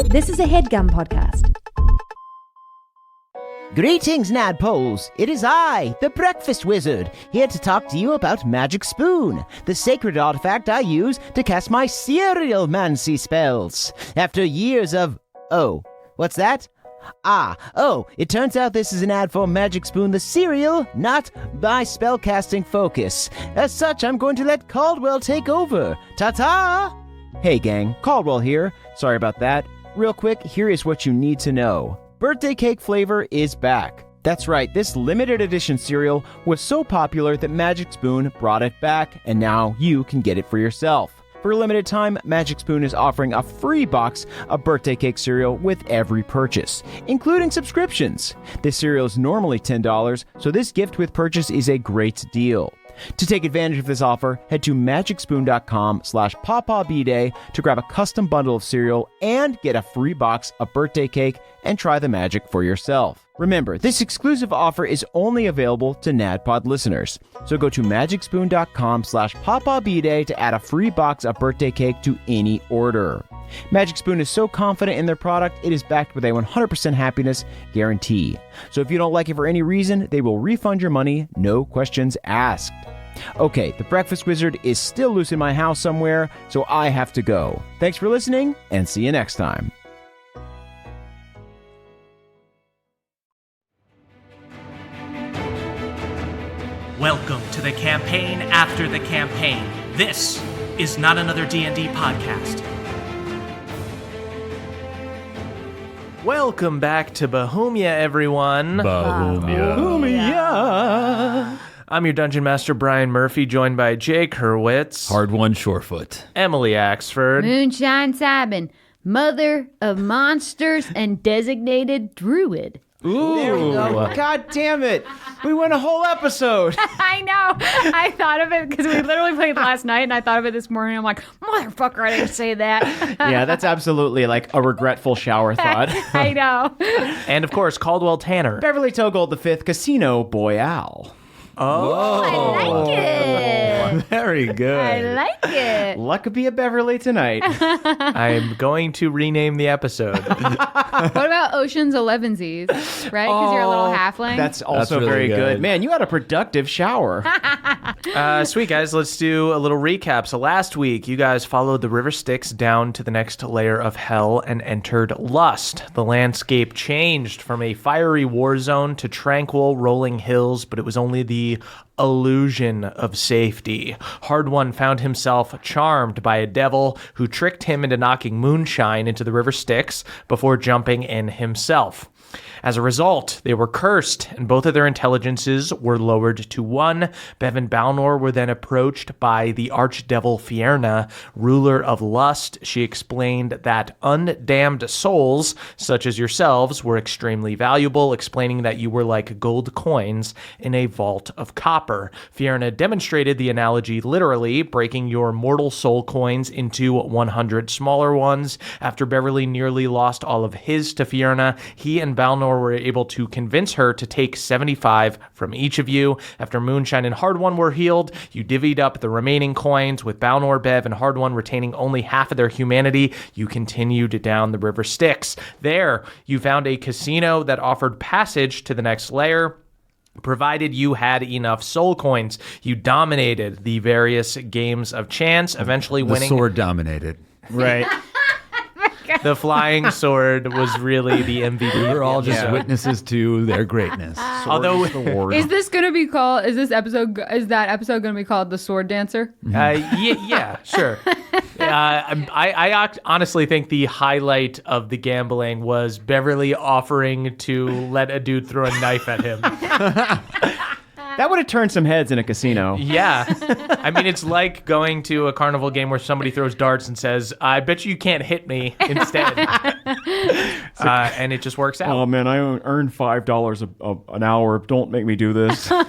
This is a HeadGum podcast. Greetings, Nadpoles. It is I, the Breakfast Wizard, here to talk to you about Magic Spoon, the sacred artifact I use to cast my cereal-mancy spells. After years of... Oh, what's that? It turns out this is an ad for Magic Spoon the cereal, not my spellcasting focus. As such, I'm going to let Caldwell take over. Ta-ta! Hey gang, Caldwell here. Sorry about that. Real quick, here is what you need to know. Birthday cake flavor is back. That's right, this limited edition cereal was so popular that Magic Spoon brought it back, and now you can get it for yourself. For a limited time, Magic Spoon is offering a free box of birthday cake cereal with every purchase, including subscriptions. This cereal is normally $10, so this gift with purchase is a great deal. To take advantage of this offer, head to magicspoon.com/PawPawBDay to grab a custom bundle of cereal and get a free box of birthday cake and try the magic for yourself. Remember, this exclusive offer is only available to NADPOD listeners. So go to magicspoon.com/PawPawBDay to add a free box of birthday cake to any order. Magic Spoon is so confident in their product, it is backed with a 100% happiness guarantee. So if you don't like it for any reason, they will refund your money, no questions asked. Okay, the Breakfast Wizard is still loose in my house somewhere, so I have to go. Thanks for listening, and see you next time. Welcome to the campaign after the campaign. This is not another D&D podcast. Welcome back to Bohemia, everyone. Bohemia. I'm your Dungeon Master, Brian Murphy, joined by Jake Hurwitz. Hard one, Shorefoot. Emily Axford. Moonshine Sabin, mother of monsters and designated druid. Ooh. There we go. God damn it. We went a whole episode. I know. I thought of it because we literally played last night, and I thought of it this morning. I'm like, motherfucker, I didn't say that. Yeah, that's absolutely like a regretful shower thought. I know. And, of course, Caldwell Tanner. Beverly Togold V, Casino Boyale. I like it. Very good. I like it. Luck could be a Beverly tonight. I'm going to rename the episode. What about Ocean's 11sies, right? Because you're a little halfling. That's also really very good. good. Man, you had a productive shower. Sweet, guys. Let's do a little recap. So last week, you guys followed the river Styx down to the next layer of hell and entered Lust. The landscape changed from a fiery war zone to tranquil rolling hills, but it was only the illusion of safety. Hard One found himself charmed by a devil who tricked him into knocking moonshine into the river Styx before jumping in himself. As a result, they were cursed, and both of their intelligences were lowered to 1. Bev and Balnor were then approached by the archdevil Fierna, ruler of Lust. She explained that undamned souls, such as yourselves, were extremely valuable, explaining that you were like gold coins in a vault of copper. Fierna demonstrated the analogy literally, breaking your mortal soul coins into 100 smaller ones. After Beverly nearly lost all of his to Fierna, he and Balnor were able to convince her to take 75 from each of you. After Moonshine and Hard One were healed, you divvied up the remaining coins, with Balnor, Bev, and Hard One retaining only half of their humanity. You continued down the river Styx. There, you found a casino that offered passage to the next layer, provided you had enough soul coins. You dominated the various games of chance, eventually winning. The sword dominated. Right. The flying sword was really the MVP. We were all just witnesses to their greatness. Although, Is this going to be called, is that episode going to be called The Sword Dancer? yeah, sure. I honestly think the highlight of the gambling was Beverly offering to let a dude throw a knife at him. That would have turned some heads in a casino. Yeah. I mean, it's like going to a carnival game where somebody throws darts and says, I bet you can't hit me instead. And it just works out. Oh, man, I earn $5 an hour. Don't make me do this. So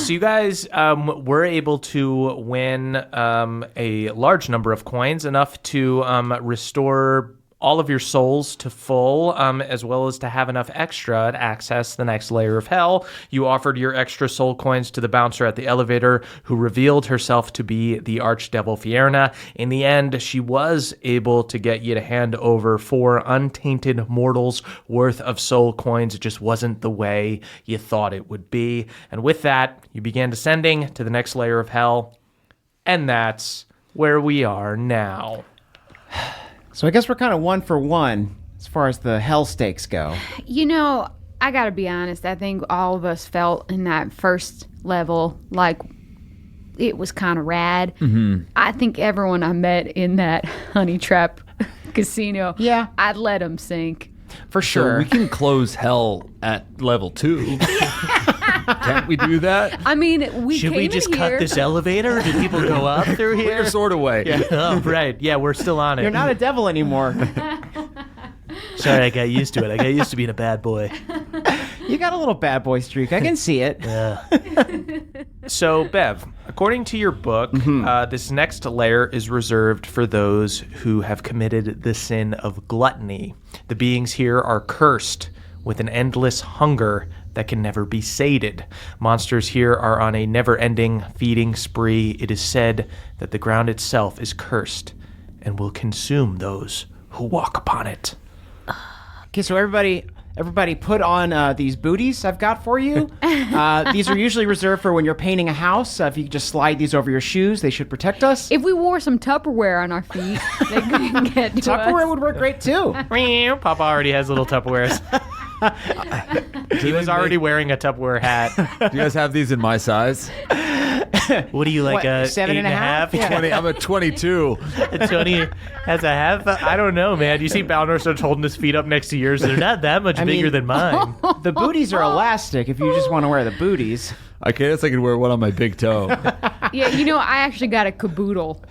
you guys were able to win a large number of coins, enough to restore all of your souls to full, as well as to have enough extra to access the next layer of hell. You offered your extra soul coins to the bouncer at the elevator, who revealed herself to be the archdevil Fierna. In the end, she was able to get you to hand over 4 untainted mortals worth of soul coins. It just wasn't the way you thought it would be. And with that, you began descending to the next layer of hell. And that's where we are now. So I guess we're kind of 1 for 1 as far as the hell stakes go. You know, I gotta be honest. I think all of us felt in that first level like it was kind of rad. Mm-hmm. I think everyone I met in that honey trap casino, Yeah. I'd let them sink. For So sure. we can close hell at level 2. Can't we do that? I mean, we Should came we just in cut here. this elevator? Do people go up through here? We're sort of way. Oh, right. Yeah, we're still on it. You're not a devil anymore. Sorry, I got used to it. I got used to being a bad boy. You got a little bad boy streak. I can see it. So, Bev, according to your book, this next layer is reserved for those who have committed the sin of gluttony. The beings here are cursed with an endless hunger that can never be sated. Monsters here are on a never-ending feeding spree. It is said that the ground itself is cursed and will consume those who walk upon it. Okay, so everybody put on these booties I've got for you. These are usually reserved for when you're painting a house. If you could just slide these over your shoes, they should protect us. If we wore some Tupperware on our feet, they couldn't get to Tupperware us. would work great too. Papa already has little Tupperwares. He was already wearing a Tupperware hat. Do you guys have these in my size? What are you, like What, a 7.5? Yeah. 20, I'm a 22. Tony has a half. I don't know, man. You see Balnor starts holding his feet up next to yours. They're not that much bigger than mine. The booties are elastic if you just want to wear the booties. I guess I could wear one on my big toe. Yeah, you know, I actually got a caboodle.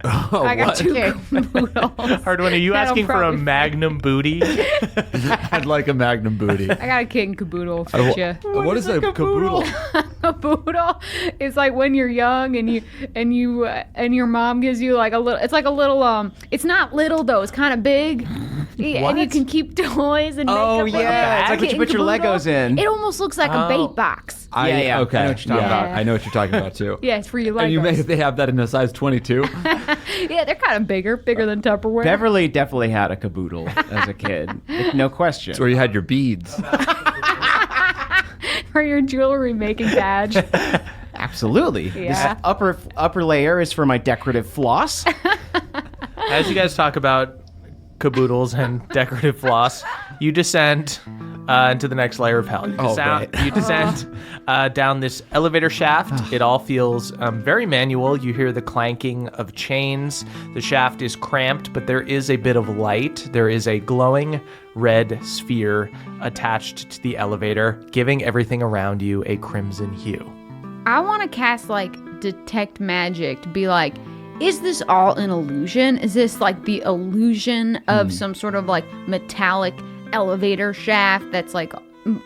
I got what? 2 caboodles. Hardwin, are you That'll asking for a probably fit. magnum booty? I'd like a magnum booty. I got a kitten caboodle for you. What is a caboodle? Caboodle is like when you're young and your mom gives you like a little. It's like a little. It's not little though. It's kind of big. And you can keep toys and make Oh, up yeah. It's like what you put your caboodle. Legos in. It almost looks like a bait box. Yeah. Okay. I know what you're talking about. I know what you're talking about too. Yeah, it's for your Legos. And they have that in a size 22. Yeah, they're kind of bigger than Tupperware. Beverly definitely had a caboodle as a kid. No question. It's where you had your beads. For your jewelry making badge. Absolutely. Yeah. This upper layer is for my decorative floss. As you guys talk about caboodles and decorative floss, you descend into the next layer of hell. You descend down this elevator shaft. It all feels very manual. You hear the clanking of chains. The shaft is cramped, but there is a bit of light. There is a glowing red sphere attached to the elevator, giving everything around you a crimson hue. I want to cast like detect magic to be like, is this all an illusion? Is this like the illusion of some sort of like metallic elevator shaft that's like,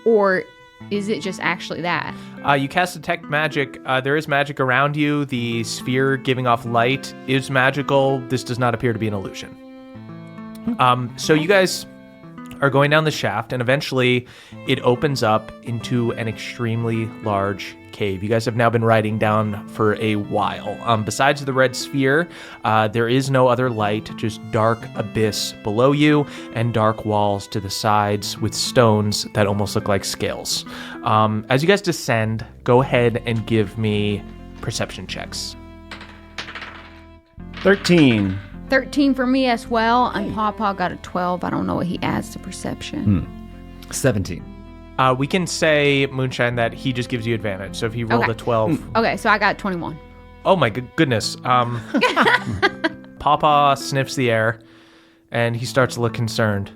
or is it just actually that? You cast detect magic. There is magic around you. The sphere giving off light is magical. This does not appear to be an illusion. So you guys are going down the shaft, and eventually it opens up into an extremely large cave. You guys have now been riding down for a while. Besides the red sphere, there is no other light, just dark abyss below you and dark walls to the sides with stones that almost look like scales. As you guys descend, go ahead and give me perception checks. 13. 13 for me as well, and Pawpaw got a 12. I don't know what he adds to perception. 17. We can say, Moonshine, that he just gives you advantage. So if he rolled Okay. a 12... Okay, so I got 21. Oh my goodness. Pawpaw sniffs the air, and he starts to look concerned.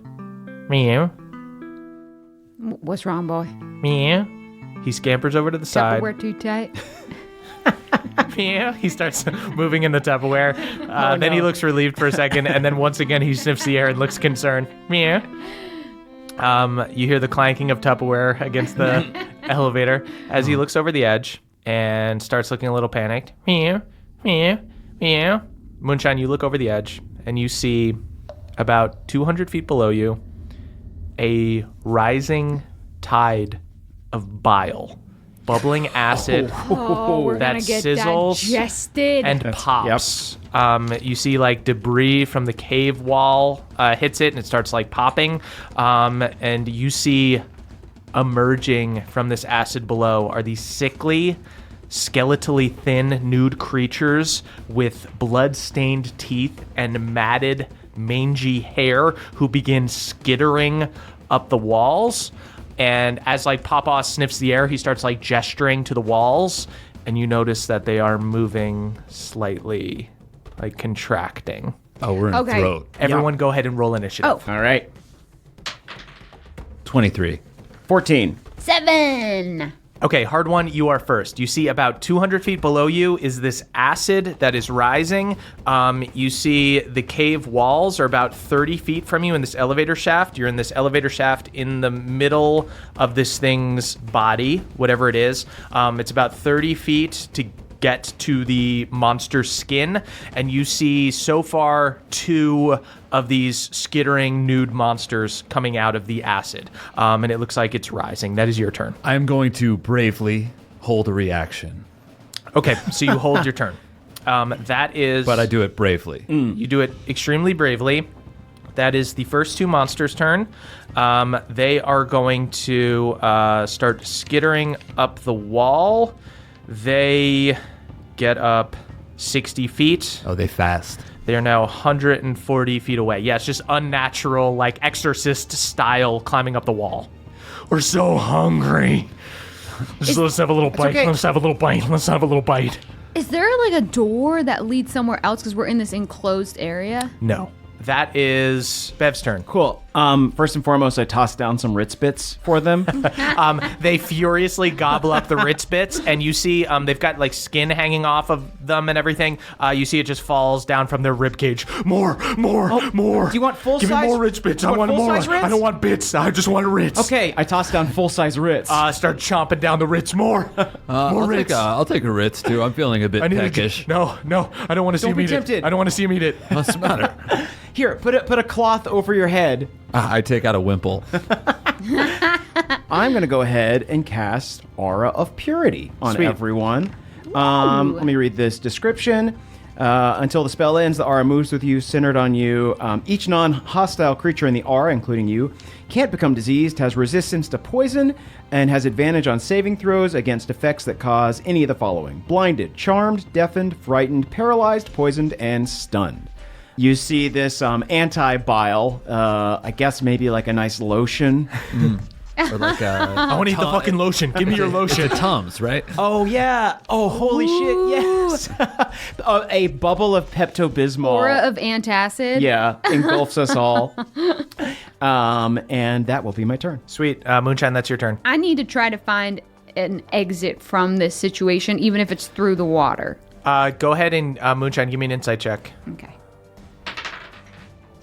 Meow. What's wrong, boy? Meow. He scampers over to the side. Tupperware too tight? Meow. He starts moving in the Tupperware. Then he looks relieved for a second, and then once again he sniffs the air and looks concerned. Meow. You hear the clanking of Tupperware against the elevator as he looks over the edge and starts looking a little panicked. Meow. Meow. Meow. Moonshine, you look over the edge and you see about 200 feet below you, a rising tide of bile, bubbling acid we're that gonna get sizzles digested. and pops. You see like debris from the cave wall hits it and it starts like popping. And you see emerging from this acid below are these sickly, skeletally thin, nude creatures with blood-stained teeth and matted, mangy hair who begin skittering up the walls. And as like Papa sniffs the air, he starts like gesturing to the walls, and you notice that they are moving slightly, like contracting. Oh, we're in Okay. throat. Everyone go ahead and roll initiative. Oh. All right. 23. 14. 7. Okay, hard one, you are first. You see about 200 feet below you is this acid that is rising. You see the cave walls are about 30 feet from you in this elevator shaft. You're in this elevator shaft in the middle of this thing's body, whatever it is. It's about 30 feet to get to the monster's skin, and you see so far 2 of these skittering nude monsters coming out of the acid, and it looks like it's rising. That is your turn. I am going to bravely hold a reaction, Okay, so you hold your turn. That is, but I do it bravely. you do it extremely bravely. That is the first 2 monsters' turn. They are going to start skittering up the wall. They get up 60 feet. Oh, they fast. They are now 140 feet away. Yeah, it's just unnatural, like exorcist style climbing up the wall. We're so hungry. Let's have a little bite. okay. Let's have a little bite. Let's have a little bite. Is there like a door that leads somewhere else because we're in this enclosed area? No. That is Bev's turn. Cool. First and foremost, I tossed down some Ritz bits for them. They furiously gobble up the Ritz bits, and you see they've got like skin hanging off of them and everything. You see it just falls down from their rib cage. More. Do you want full Give size? me more Ritz bits. You I want more. full-size Ritz? I don't want bits. I just want Ritz. Okay, I tossed down full-size Ritz. Start chomping down the Ritz. More. More Ritz. I'll take a Ritz, too. I'm feeling a bit I need peckish. No. I don't want to see Don't him be eat tempted. it. I don't want to see him eat it. What's the matter? Here, put a cloth over your head. I take out a wimple. I'm going to go ahead and cast Aura of Purity on Sweet. everyone. Let me read this description. Until the spell ends, the aura moves with you, centered on you. Each non-hostile creature in the aura, including you, can't become diseased, has resistance to poison, and has advantage on saving throws against effects that cause any of the following: blinded, charmed, deafened, frightened, paralyzed, poisoned, and stunned. You see this anti-bile, I guess maybe like a nice lotion. Or like I want to eat the fucking lotion. Give me your lotion. It's a Tums, right? Oh, yeah. Oh, holy shit, yes. A bubble of Pepto-Bismol. Aura of antacid? Yeah, engulfs us all. And that will be my turn. Sweet. Moonshine, that's your turn. I need to try to find an exit from this situation, even if it's through the water. Go ahead and, Moonshine, give me an insight check. Okay.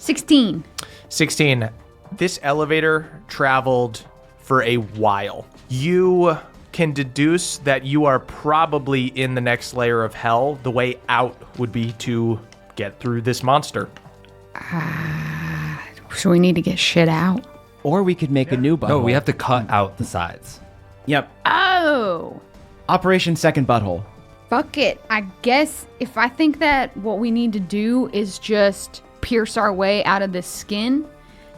16. 16. This elevator traveled for a while. You can deduce that you are probably in the next layer of hell. The way out would be to get through this monster. So we need to get shit out. Or we could make a new butthole. No, we have to cut out the sides. Yep. Oh! Operation Second Butthole. Fuck it. I guess if I think that what we need to do is just pierce our way out of this skin,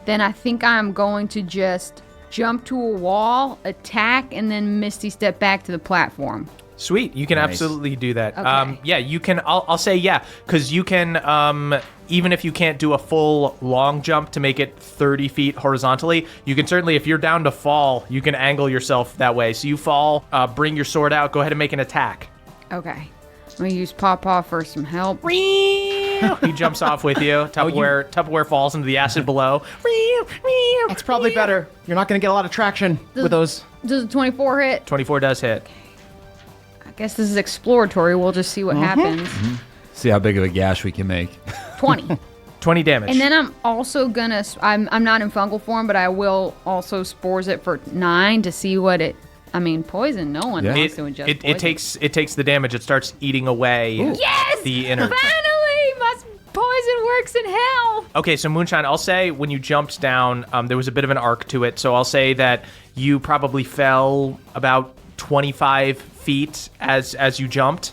then I think I'm going to just jump to a wall, attack, and then Misty step back to the platform. Sweet. You can Nice. absolutely do that. Okay. Yeah, you can. I'll say yeah, because you can, even if you can't do a full long jump to make it 30 feet horizontally, you can certainly, if you're down to fall, you can angle yourself that way. So you fall, bring your sword out, go ahead and make an attack. Okay. I'm going to use Pawpaw for some help. He jumps off with you. Tupperware falls into the acid below. That's probably better. You're not going to get a lot of traction with those. Does a 24 hit? 24 does hit. I guess this is exploratory. We'll just see what happens. See how big of a gash we can make. 20. 20 damage. And then I'm also gonna, I'm not in fungal form, but I will also spores it for 9 to see what it, I mean, poison, no one Yeah. wants to ingest it poison. takes the damage. It starts eating away Yes! the innards. Finally! My poison poison works in hell. Okay, so Moonshine, I'll say when you jumped down, there was a bit of an arc to it. So I'll say that you probably fell about 25 feet as you jumped.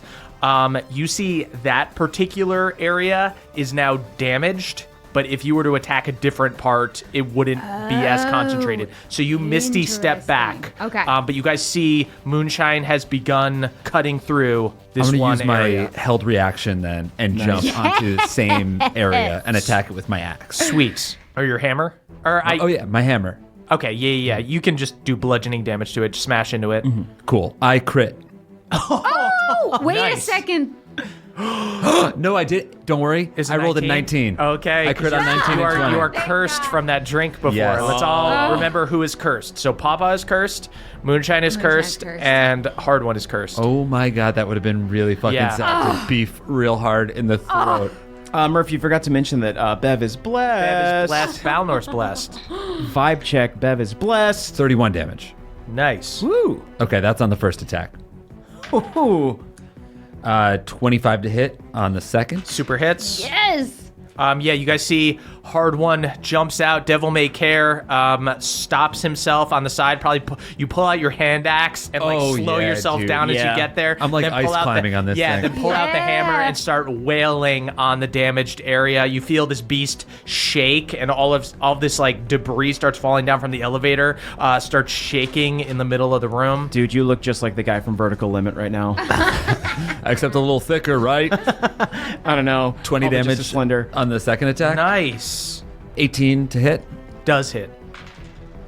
You see that particular area is now damaged, but if you were to attack a different part, it wouldn't be as concentrated. So you misty step back. Okay. But you guys see Moonshine has begun cutting through this I'm one gonna use my area. held reaction then and jump onto the same area and attack it with my axe. Sweet. Or your hammer? Or Oh yeah, my hammer. Okay, yeah. You can just do bludgeoning damage to it, just smash into it. Cool. I crit. Oh, wait nice. a second. No, I did. Don't worry. Is it I rolled a 19? 19. Okay. I crit on 19 You and 20. are cursed from that drink before. Yes. Let's all remember who is cursed. So Papa is cursed, Moonshine is cursed, and Hard One is cursed. Oh my god, that would have been really fucking Yeah. sad to beef real hard in the throat. Murph, you forgot to mention that Bev is blessed. Bev is blessed. Balnor's blessed. Vibe check. Bev is blessed. 31 damage. Nice. Woo. Okay, that's on the first attack. Ooh. 25 to hit on the second. Super hits. Yes. Yeah, you guys see Hard One jumps out, Devil May Care, stops himself on the side. Probably you pull out your hand axe and Oh, slow yeah, yourself dude. down as Yeah. you get there. I'm like Then ice pull out climbing on this Yeah, thing. then pull out the hammer Yeah. and start wailing on the damaged area. You feel this beast shake, and all of this like debris starts falling down from the elevator, starts shaking in the middle of the room. Dude, you look just like the guy from Vertical Limit right now. Except a little thicker, right? I don't know. 20 Probably just damage as slender. on the second attack. Nice. 18 to hit. Does hit.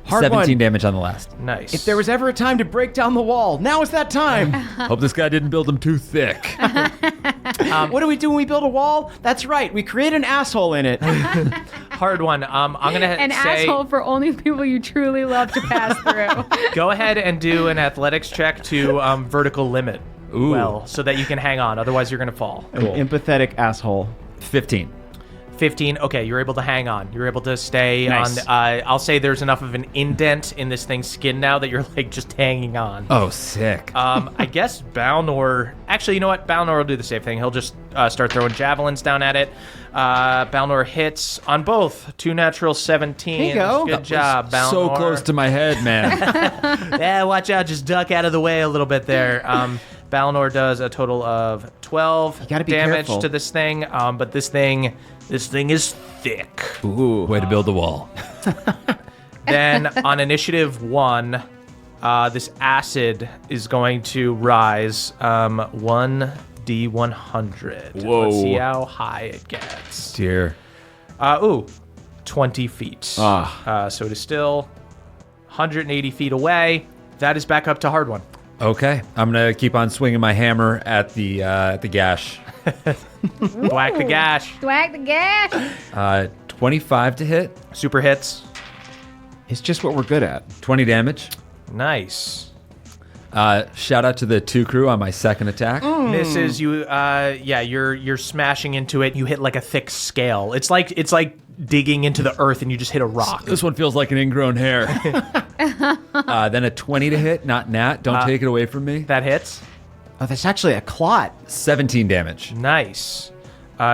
Hard 17 one. damage on the last. Nice. If there was ever a time to break down the wall, now is that time. Hope this guy didn't build them too thick. What do we do when we build a wall? That's right. We create an asshole in it. Hard One, I'm gonna An say asshole for only people you truly love to pass through. go ahead and do an athletics check to vertical limit. Ooh. Well, so that you can hang on. Otherwise, you're gonna fall. An empathetic asshole. 15. 15. Okay, you're able to hang on. You're able to stay Nice. on. I'll say there's enough of an indent in this thing's skin now that you're like just hanging on. Oh, sick. I guess Balnor. Actually, you know what? Balnor will do the same thing. He'll just start throwing javelins down at it. Balnor hits on both. 2 natural 17. There you go. Good job, Balnor. so close to my head, man. Yeah, watch out. Just duck out of the way a little bit there. Balnor does a total of 12 gotta be damage careful. to this thing. But this thing is thick. Ooh. Way to build the wall. Then on initiative 1, this acid is going to rise 1d100. Whoa. Let's see how high it gets. Dear. 20 feet. Ah. So it is still 180 feet away. That is back up to Hard One. Okay, I'm gonna keep on swinging my hammer at the gash. Whack the gash. Thwack the gash. 25 to hit, Super hits. It's just what we're good at. 20 damage. Nice. Shout out to the 2 crew on my second attack. Misses you. You're smashing into it. You hit like a thick scale. It's like digging into the earth and you just hit a rock. This one feels like an ingrown hair. Then a 20 to hit, not nat. Don't take it away from me. That hits. Oh, that's actually a clot. 17 damage. Nice.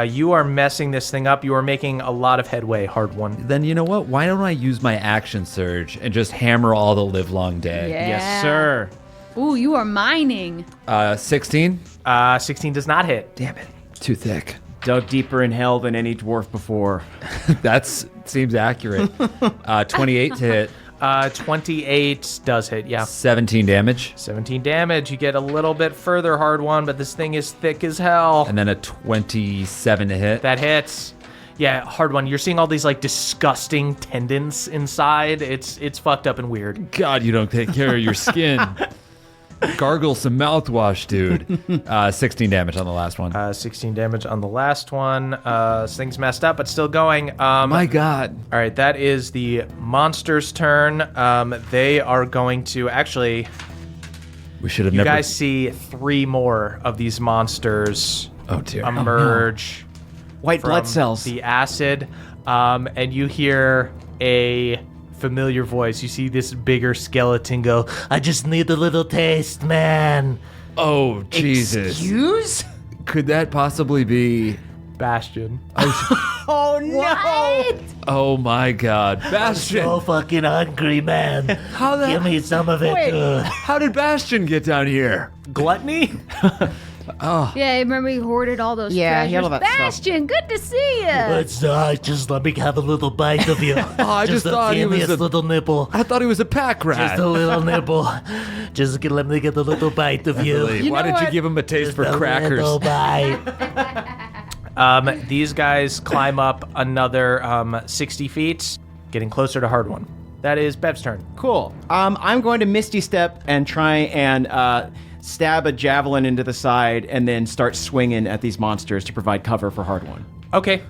You are messing this thing up. You are making a lot of headway, Hard One. Then you know what? Why don't I use my action surge and just hammer all the live long day? Yeah. Yes, sir. Ooh, you are mining. 16. 16 does not hit. Damn it. Too thick. Dug deeper in hell than any dwarf before. That seems accurate. 28 to hit. 28 does hit, yeah. 17 damage. 17 damage. You get a little bit further, Hard One, but this thing is thick as hell. And then a 27 to hit. That hits. Yeah, Hard One. You're seeing all these like disgusting tendons inside. It's fucked up and weird. God, you don't take care of your skin. Gargle some mouthwash, dude. 16 damage on the last one. 16 damage on the last one. This thing's messed up, but still going. My God. All right, that is the monster's turn. They are going to actually. We should have You never. guys see 3 more of these monsters Oh, dear. emerge White from blood cells. the acid, and you hear a familiar voice. You see this bigger skeleton go, "I just need a little taste, man." Oh, Jesus. Excuse? Could that possibly be Bastion. Oh no! What? Oh my God, Bastion! So fucking hungry, man. Give me some of it. Wait. How did Bastion get down here? Gluttony? Yeah, remember he hoarded all those Yeah, treasures? he had all that stuff. Bastion, good to see you. Let's just let me have a little bite of you. I just thought he was a a- little nipple. I thought he was a pack rat. Just a little nipple. Let me get a little bite of you. Really? Why know did you what? give him a taste for A crackers? little bite. These guys climb up another 60 feet, getting closer to hard one. That is Bev's turn. Cool. I'm going to Misty Step and try and stab a javelin into the side and then start swinging at these monsters to provide cover for hard one. Okay,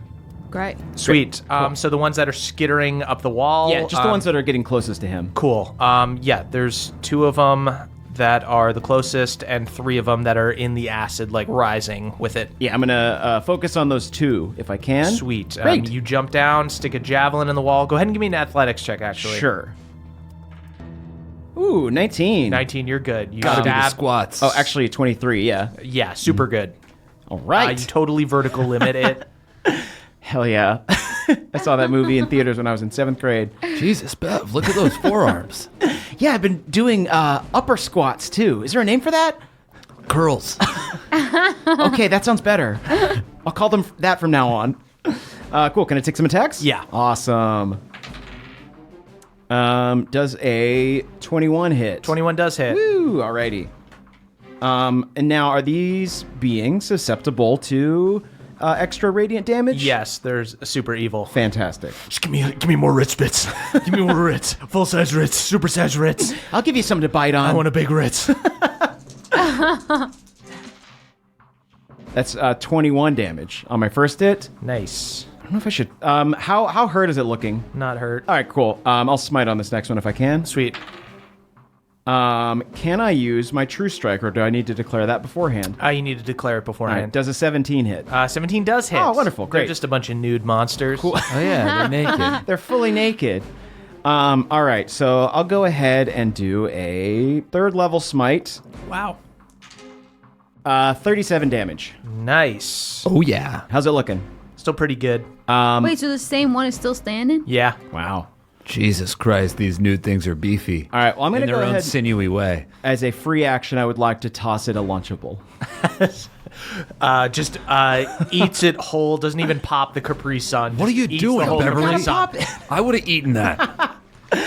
Great. sweet. So the ones that are skittering up the wall. Yeah, just the ones that are getting closest to him. Cool. Yeah, there's 2 of them that are the closest and 3 of them that are in the acid, like rising with it. Yeah, I'm gonna focus on those 2 if I can. Sweet. Great. You jump down, stick a javelin in the wall. Go ahead and give me an athletics check, actually. Sure. Ooh, 19. 19, you're good. You Gotta be the stab. squats. Oh, actually 23. Yeah. Yeah, super good. All right. You totally vertical limit it. Hell yeah. I saw that movie in theaters when I was in 7th grade. Jesus, Bev, look at those forearms. Yeah, I've been doing upper squats too. Is there a name for that? Curls. Okay, that sounds better. I'll call them that from now on. Cool. Can I take some attacks? Yeah. Awesome. Does a 21 hit? 21 does hit. Woo, alrighty. And now are these beings susceptible to extra radiant damage? Yes, there's super evil. Fantastic. Just give me more Ritz bits. Give me more Ritz. Full size Ritz. Super size Ritz. I'll give you something to bite on. I want a big Ritz. That's 21 damage on my first hit. Nice. I don't know if I should. How hurt is it looking? Not hurt. All right, cool. I'll smite on this next one if I can. Sweet. Can I use my True Strike, or do I need to declare that beforehand? You need to declare it All beforehand. right, does a 17 hit? 17 does hit. Oh, wonderful. They're Great. just a bunch of nude monsters. Cool. Oh yeah, they're naked. They're fully naked. All right, so I'll go ahead and do a 3rd level smite. Wow. 37 damage. Nice. Oh yeah. How's it looking? Still pretty good. Wait, so the same one is still standing? Yeah. Wow. Jesus Christ, these nude things are beefy. All right, well, I'm going in to their go own ahead. sinewy way. As a free action, I would like to toss it a Lunchable. Just eats it whole, doesn't even pop the Capri Sun. What are just you eats doing, the whole Beverly? Capri Sun. Pop it. I would have eaten that.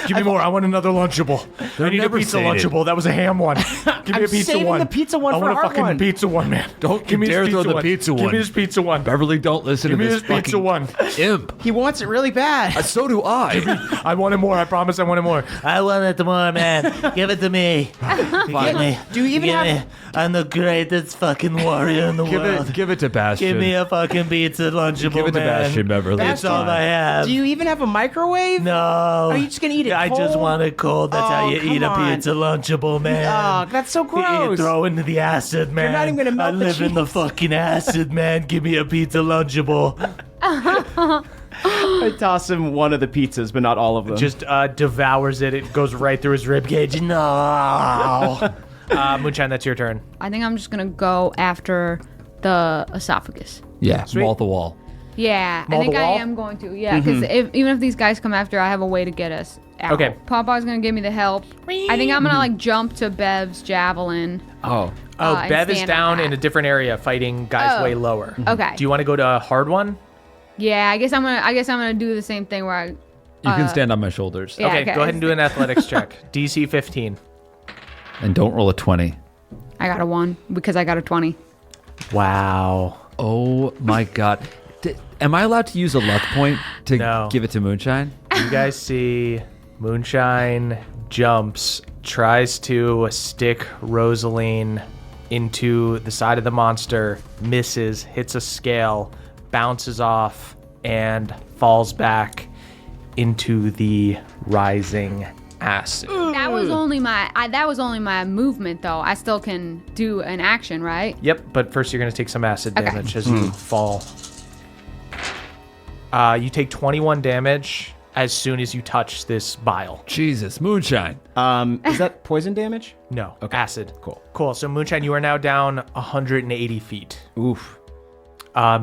Give me more. I want another Lunchable. I need a never pizza sated. Lunchable. That was a ham one. Give me a pizza saving one. the pizza one I for want a hard fucking one. pizza one, man. Don't Give me you dare this throw the one. pizza Give one. me this pizza one. Beverly, don't listen Give to me this this pizza fucking one. imp. He wants it really bad. So do I. I wanted more. I promise I wanted more. I want it more, man. Give it to me. Give me. Do you even Give have- me. I'm the greatest fucking warrior in the world. Give it to Bastion. Give me a fucking pizza Lunchable, Give it to man. Bastion, Beverly. That's all I have. Do you even have a microwave? No. Are you just gonna eat it I just cold? want it cold. That's how Oh, you eat a come on. pizza Lunchable, man. Oh, that's so You gross. throw into the acid, man. not even gonna melt I the live in the cheese. fucking acid, man. Give me a pizza Lunchable. I toss him one of the pizzas, but not all of them. Just devours it. It goes right through his rib cage. No. Moonshine, that's your turn. I think I'm just gonna go after the esophagus. Yeah, maul the wall. Yeah, Maul I think the I wall? am going to. Yeah, because even if these guys come after, I have a way to get us out. Okay. Papa's gonna give me the help. I think I'm gonna like jump to Bev's javelin. oh. Oh, and Bev is stand on down that. in a different area fighting guys Oh. way lower. Okay. Do you want to go to a hard one? Yeah, I guess I'm gonna do the same thing where I. You can stand on my shoulders. Yeah, Okay, okay. go ahead and do an athletics check. DC 15. And don't roll a 20. I got a 1 because I got a 20. Wow. Oh my god. Am I allowed to use a luck point to No. give it to Moonshine? You guys see Moonshine jumps, tries to stick Rosaline into the side of the monster, misses, hits a scale, bounces off, and falls back into the rising acid. That was only my movement though. I still can do an action, right? Yep, but first you're going to take some acid Okay. damage as you fall. You take 21 damage as soon as you touch this bile. Jesus, Moonshine. Is that poison damage? No, acid. Cool. Cool. So Moonshine, you are now down 180 feet. Oof.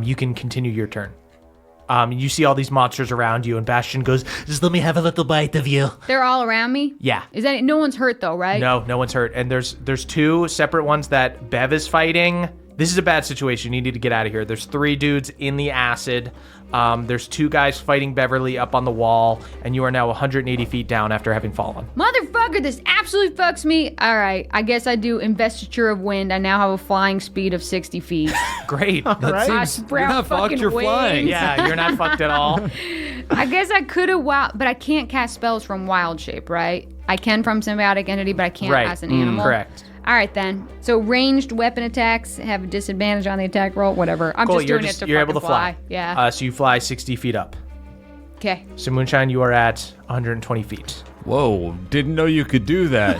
you can continue your turn. You see all these monsters around you, and Bastion goes, Just let me have a little bite of you. They're all around me? yeah. Is that no one's hurt though, right? No one's hurt. And there's 2 separate ones that Bev is fighting. This is a bad situation. You need to get out of here. There's 3 dudes in the acid. There's 2 guys fighting Beverly up on the wall, and you are now 180 feet down after having fallen. Motherfucker, this absolutely fucks me. All right, I guess I do investiture of wind. I now have a flying speed of 60 feet. Great. I Seems, sprout you're not fucked, fucking you're flying. wings. Yeah, you're not fucked at all. I guess I could have but I can't cast spells from wild shape, right? I can from symbiotic entity, but I can't Right. as an animal. Correct. All right, then. So ranged weapon attacks have a disadvantage on the attack roll, whatever. I'm Cool, just you're doing it to you're able to fucking fly. Yeah. So you fly 60 feet up. Okay. So Moonshine, you are at 120 feet. Whoa, didn't know you could do that.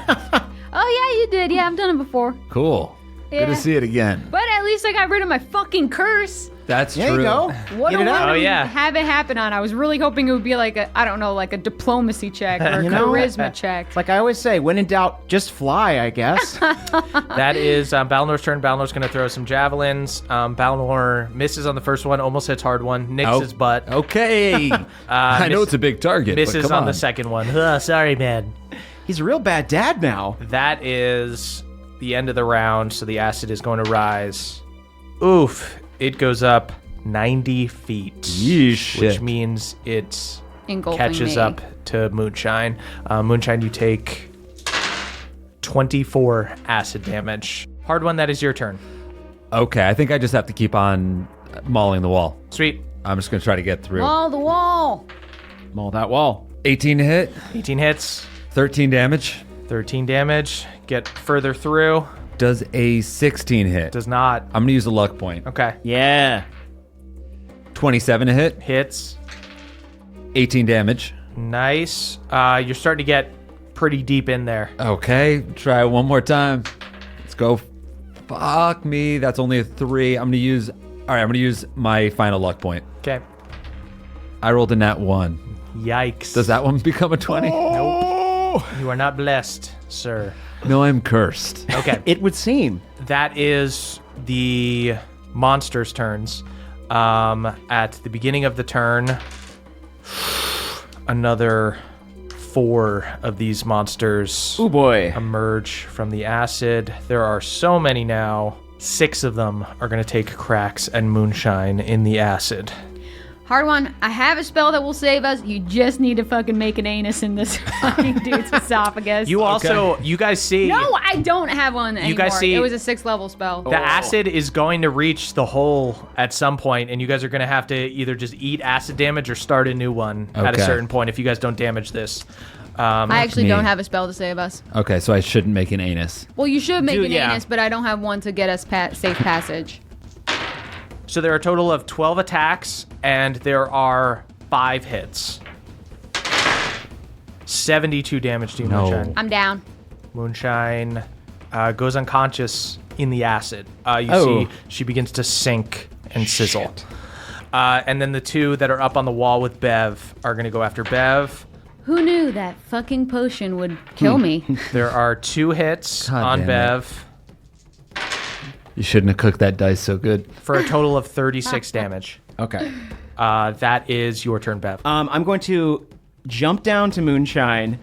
Oh, yeah, you did. Yeah, I've done it before. Cool. Good Yeah. to see it again. But at least I got rid of my fucking curse. That's There true. you go. What Get a it out. one Oh, to yeah. have it happen on. I was really hoping it would be like a diplomacy check or a You know, charisma check. Like I always say, when in doubt, just fly, I guess. That is Balnor's turn. Balnor's going to throw some javelins. Balnor misses on the first one, almost hits hard one, nicks his butt. Okay. I know miss- it's a big target. but Misses come on the second one. Sorry, man. He's a real bad dad now. That is the end of the round, so the acid is going to rise. Oof. It goes up 90 feet. Yeesh. Which means it Engulfing catches me. up to Moonshine. Moonshine, you take 24 acid damage. Hard one, that is your turn. Okay, I think I just have to keep on mauling the wall. Sweet. I'm just going to try to get through. Wall the wall. Maul that wall. 18 to hit, 18 hits, 13 damage. 13 damage. Get further through. Does a 16 hit? Does not. I'm going to use a luck point. Okay. Yeah. 27 to hit, Hits. 18 damage. Nice. You're starting to get pretty deep in there. Okay, try it one more time. Let's go. Fuck me. That's only a 3. I'm going to use... All right, I'm going to use my final luck point. Okay. I rolled a nat 1. Yikes. Does that one become a 20? Nope. You are not blessed, sir. No, I'm cursed. Okay. It would seem. That is the monsters' turns. At the beginning of the turn, another 4 of these monsters Oh boy. emerge from the acid. There are so many now. 6 of them are going to take cracks and Moonshine in the acid. Hard one. I have a spell that will save us. You just need to fucking make an anus in this fucking dude's esophagus. You also, you guys see... No, I don't have one anymore. guys see- It was a 6th level spell. The acid is going to reach the hole at some point, and you guys are going to have to either just eat acid damage or start a new one at a Okay. certain point if you guys don't damage this. I actually me. don't have a spell to save us. Okay, so I shouldn't make an anus. Well, you should make Dude, an yeah. anus, but I don't have one to get us safe passage. So there are a total of 12 attacks, and there are 5 hits. 72 damage to you, No. Moonshine. I'm down. Moonshine goes unconscious in the acid. You Oh. see she begins to sink and sizzle. And then the 2 that are up on the wall with Bev are going to go after Bev. Who knew that fucking potion would kill me? There are 2 hits God on damn it. Bev You shouldn't have cooked that dice so good. for a total of 36 damage. Okay. That is your turn, Bev. I'm going to jump down to Moonshine,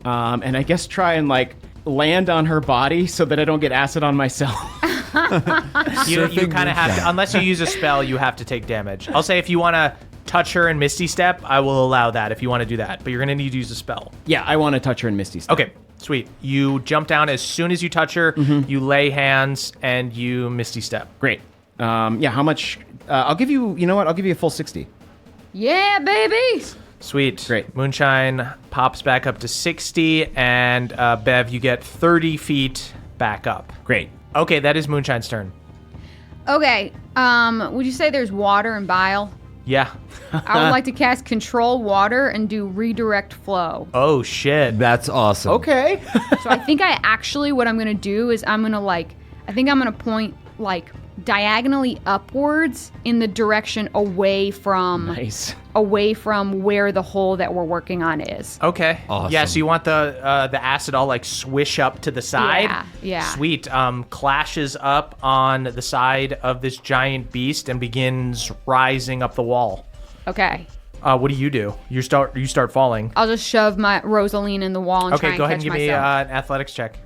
and I guess try and like land on her body so that I don't get acid on myself. You Surfing kind of have to, Moonshine. unless you use a spell, you have to take damage. I'll say if you want to touch her in Misty Step, I will allow that if you want to do that. But you're going to need to use a spell. Yeah, I want to touch her in Misty Step. Okay, sweet. You jump down as soon as you touch her, you lay hands, and you Misty Step. Great. Yeah, how much? I'll give you, you know what? I'll give you a full 60. Yeah, baby! Sweet. Great. Moonshine pops back up to 60, and Bev, you get 30 feet back up. Great. Okay, that is Moonshine's turn. Okay, would you say there's water and bile? Yeah. I would like to cast Control Water and do Redirect Flow. Oh, shit. That's awesome. Okay. So I think what I'm going to do is I'm going to point like diagonally upwards in the direction away from Nice. away from where the hole that we're working on is. Okay. Awesome. Yeah, so you want the acid all like swish up to the side? Yeah. Sweet. Clashes up on the side of this giant beast and begins rising up the wall. Okay. What do? You start falling. I'll just shove my Rosaline in the wall and try Okay, and go ahead catch and give me myself. an athletics check.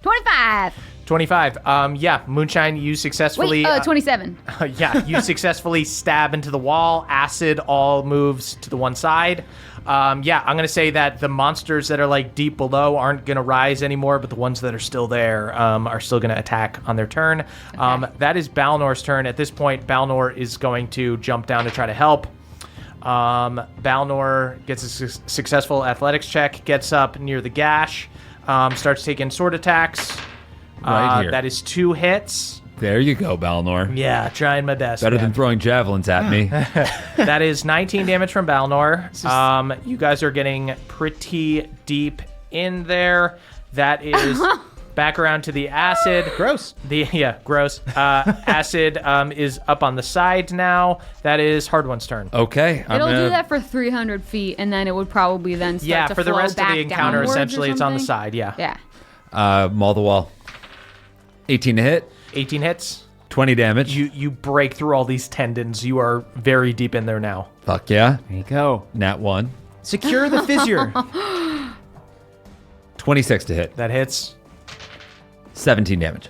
25. 25. Yeah, Moonshine, you successfully... Wait, 27. Yeah, you successfully stab into the wall. Acid all moves to the one side. Yeah, I'm going to say that the monsters that are like deep below aren't going to rise anymore, but the ones that are still there are still going to attack on their turn. That is Balnor's turn. At this point, Balnor is going to jump down to try to help. Balnor gets a successful athletics check, gets up near the gash, starts taking sword attacks. Right here. That is 2 hits. There you go, Balnor. Yeah, trying my best. Better man. than throwing javelins at me. That is 19 damage from Balnor. You guys are getting pretty deep in there. That is back around to the acid. Gross. Gross. Acid is up on the side now. That is Hard One's turn. Okay. It'll do that for 300 feet, and then it would probably then start Yeah, to for the flow rest of back the encounter, downwards or essentially, it's on the something? side. Yeah. Yeah. Maul the wall. 18 to hit. 18 hits. 20 damage. You break through all these tendons. You are very deep in there now. Fuck yeah. There you go. Nat 1. Secure the fissure. 26 to hit. That hits. 17 damage.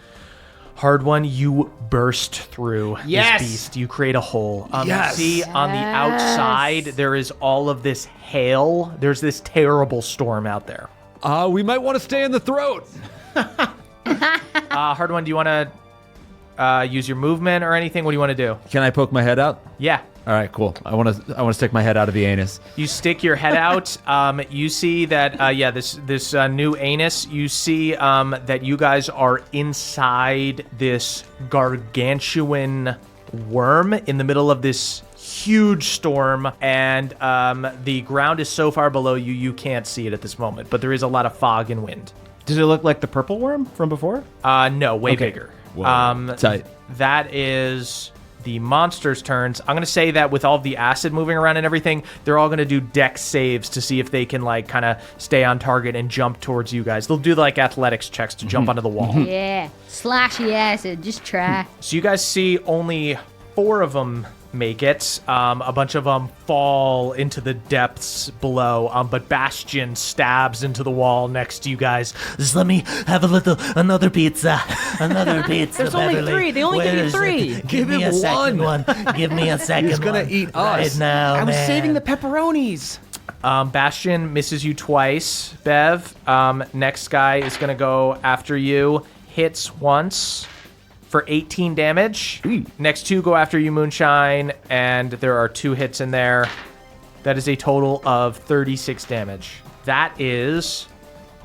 Hard One, you burst through Yes! this beast. You create a hole. Yes! See, on the outside, there is all of this hail. There's this terrible storm out there. We might want to stay in the throat. Hard One, do you want to use your movement or anything? What do you want to do? Can I poke my head out? Yeah. All right, cool. I want to stick my head out of the anus. You stick your head out. You see that, this new anus, you see that you guys are inside this gargantuan worm in the middle of this huge storm, and the ground is so far below you, you can't see it at this moment, but there is a lot of fog and wind. Does it look like the purple worm from before? No, way Okay. bigger. Whoa. Tight. That is the monsters' turns. I'm going to say that with all of the acid moving around and everything, they're all going to do dex saves to see if they can, like, kind of stay on target and jump towards you guys. They'll do, like, athletics checks to jump onto the wall. Yeah. Slashy acid. Just try. So you guys see only 4 of them make it. A bunch of them fall into the depths below, but Bastion stabs into the wall next to you guys. Just let me have another pizza. Another pizza. There's only Beverly. 3. They only give you Where is 3. it? Give me him a second one. one. Give me a second He's gonna one. eat us. right now. I was man. saving the pepperonis. Bastion misses you twice, Bev. Next guy is going to go after you. Hits once for 18 damage. Next 2 go after you, Moonshine, and there are 2 hits in there. That is a total of 36 damage. That is